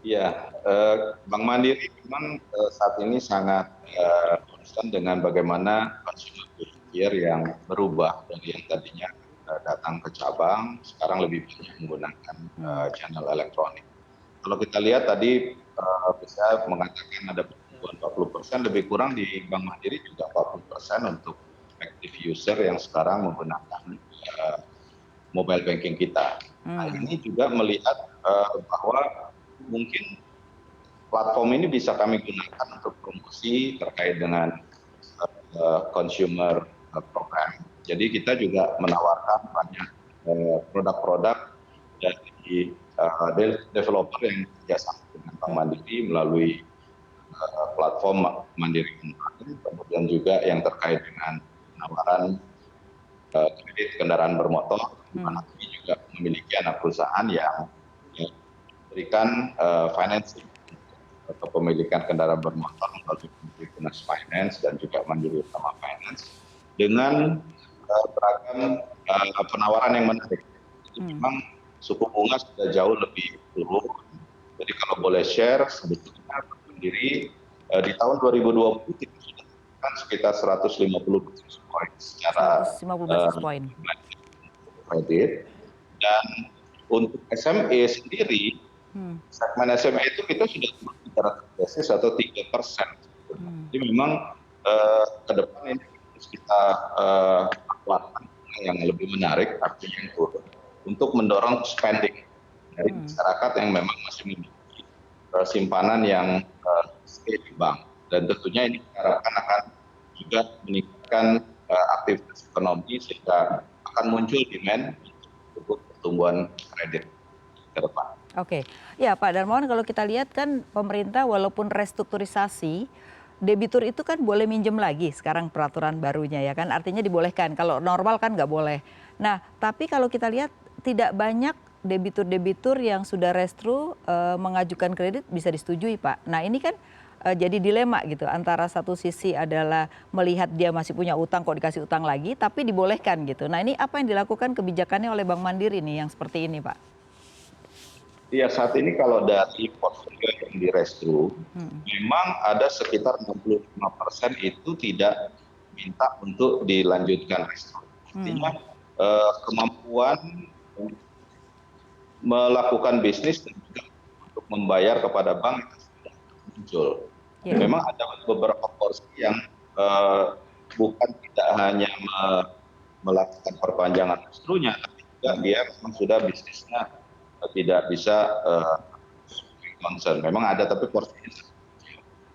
S4: Ya, Bank Mandiri memang saat ini sangat konsisten dengan bagaimana consumer behavior yang berubah dari yang tadinya datang ke cabang, sekarang lebih banyak menggunakan channel elektronik. Kalau kita lihat tadi bisa mengatakan ada 40%, lebih kurang di Bank Mandiri juga 40% untuk active user yang sekarang menggunakan mobile banking kita. Nah, ini juga melihat bahwa mungkin platform ini bisa kami gunakan untuk promosi terkait dengan consumer program. Jadi kita juga menawarkan banyak produk-produk dari developer yang kerjasama dengan Bank Mandiri melalui platform Mandiri Online, kemudian juga yang terkait dengan penawaran kredit kendaraan bermotor, di mana kami juga memiliki anak perusahaan yang memberikan financing kepemilikan kendaraan bermotor melalui Menteri Dinas Finance dan juga Mandiri Utama Finance dengan beragam penawaran yang menarik. Memang suku bunga sudah jauh lebih turun. Jadi kalau boleh share, sebetulnya sendiri di tahun 2020 kita sudah kan sekitar 150 basis point secara
S1: 150 basis point.
S4: Kredit. Dan untuk SME sendiri, segmen SME itu kita sudah turun 300 basis atau 3%. Jadi memang ke depan ini harus kita lakukan yang lebih menarik, artinya yang turun, untuk mendorong spending dari masyarakat yang memang masih memiliki simpanan yang stay di bank. Dan tentunya ini diharapkan akan juga meningkatkan aktivitas ekonomi sehingga akan muncul demand untuk pertumbuhan kredit ke depan.
S1: Oke, ya Pak Darmawan, kalau kita lihat kan pemerintah walaupun restrukturisasi, debitur itu kan boleh minjem lagi sekarang peraturan barunya ya kan, artinya dibolehkan. Kalau normal kan nggak boleh. Nah, tapi kalau kita lihat tidak banyak debitur-debitur yang sudah restru mengajukan kredit bisa disetujui Pak. Nah ini kan jadi dilema gitu, antara satu sisi adalah melihat dia masih punya utang kok dikasih utang lagi, tapi dibolehkan gitu. Nah ini apa yang dilakukan kebijakannya oleh Bank Mandiri nih yang seperti ini Pak?
S4: Iya, saat ini kalau dari portfolio yang direstru, memang ada sekitar 65% itu tidak minta untuk dilanjutkan restru. Artinya kemampuan melakukan bisnis dan juga untuk membayar kepada bank itu sudah muncul. Memang ada beberapa porsi yang bukan tidak hanya melakukan perpanjangan restrunya, tapi juga dia memang sudah bisnisnya tidak bisa concern. Memang ada, tapi porsinya.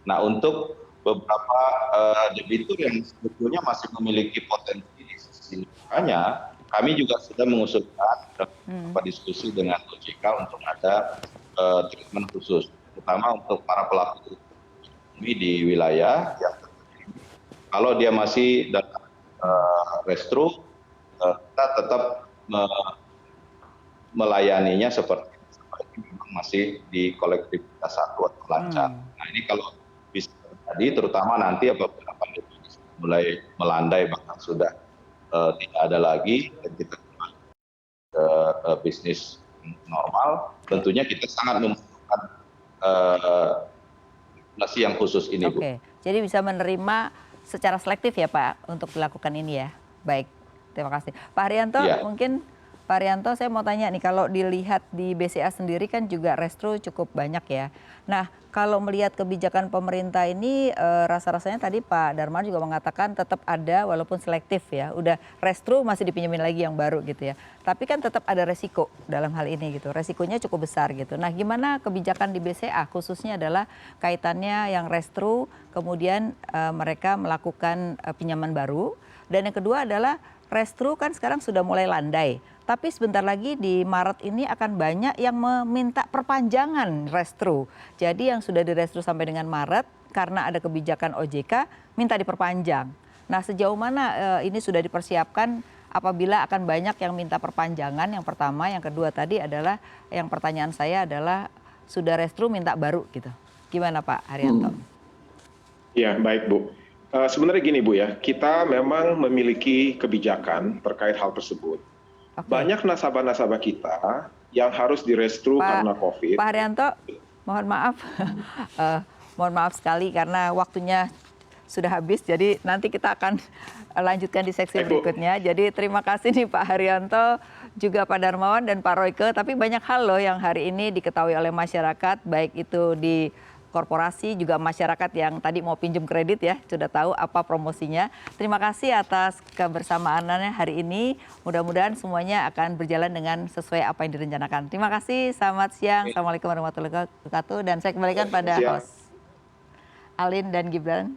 S4: Nah, untuk beberapa debitur yang sebetulnya masih memiliki potensi di sisi bunganya, kami juga sudah mengusulkan diskusi dengan OJK untuk ada treatment khusus, terutama untuk para pelaku ekonomi di wilayah yang kalau dia masih dalam restru, kita tetap melayaninya seperti memang masih di kolektivitas satu atau lancar. Nah ini kalau bisa terjadi, terutama nanti apabila pandemi mulai melandai bahkan sudah tidak ada lagi dan kita kembali ke bisnis normal, tentunya kita sangat membutuhkan regulasi yang khusus ini, Bu.
S1: Oke, jadi bisa menerima secara selektif ya Pak untuk dilakukan ini ya. Baik, terima kasih. Pak Haryanto, mungkin Pak Haryanto saya mau tanya nih, kalau dilihat di BCA sendiri kan juga restru cukup banyak ya. Nah kalau melihat kebijakan pemerintah ini rasa-rasanya tadi Pak Darmawan juga mengatakan tetap ada walaupun selektif ya. Udah restru masih dipinjemin lagi yang baru gitu ya. Tapi kan tetap ada resiko dalam hal ini gitu. Resikonya cukup besar gitu. Nah gimana kebijakan di BCA khususnya adalah kaitannya yang restru kemudian mereka melakukan pinjaman baru. Dan yang kedua adalah restru kan sekarang sudah mulai landai. Tapi sebentar lagi di Maret ini akan banyak yang meminta perpanjangan restru. Jadi yang sudah direstru sampai dengan Maret karena ada kebijakan OJK minta diperpanjang. Nah sejauh mana ini sudah dipersiapkan apabila akan banyak yang minta perpanjangan yang pertama. Yang kedua tadi adalah yang pertanyaan saya adalah sudah restru minta baru gitu. Gimana Pak Haryanto?
S3: Ya baik Bu. Sebenarnya gini Bu ya, kita memang memiliki kebijakan terkait hal tersebut. Banyak nasabah-nasabah kita yang harus direstru karena COVID.
S1: Pak Haryanto, mohon maaf, mohon maaf sekali karena waktunya sudah habis. Jadi nanti kita akan lanjutkan di seksi berikutnya. Jadi terima kasih nih Pak Haryanto, juga Pak Darmawan dan Pak Royke. Tapi banyak hal loh yang hari ini diketahui oleh masyarakat, baik itu di korporasi juga masyarakat yang tadi mau pinjam kredit ya, sudah tahu apa promosinya. Terima kasih atas kebersamaannya hari ini. Mudah-mudahan semuanya akan berjalan dengan sesuai apa yang direncanakan. Terima kasih, selamat siang. Assalamualaikum warahmatullahi wabarakatuh. Dan saya kembalikan pada host Alin dan Gibran.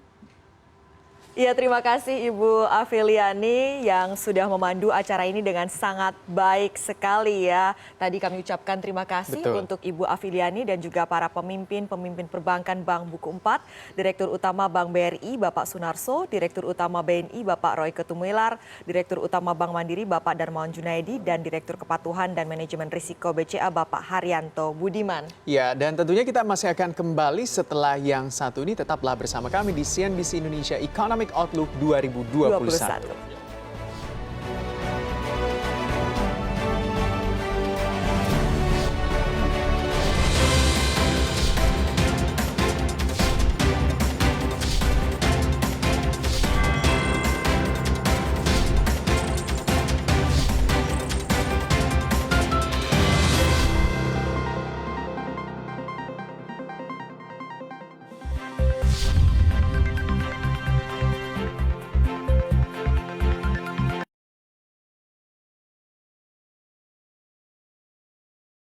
S6: Iya, terima kasih Ibu Afiliani yang sudah memandu acara ini dengan sangat baik sekali ya. Tadi kami ucapkan terima kasih untuk Ibu Afiliani dan juga para pemimpin perbankan Bank Buku 4, Direktur Utama Bank BRI Bapak Sunarso, Direktur Utama BNI Bapak Roy Ketumilar, Direktur Utama Bank Mandiri Bapak Darmawan Junaidi, dan Direktur Kepatuhan dan Manajemen Risiko BCA Bapak Haryanto Budiman.
S7: Ya, dan tentunya kita masih akan kembali setelah yang satu ini. Tetaplah bersama kami di CNBC Indonesia Economic Outlook 2021.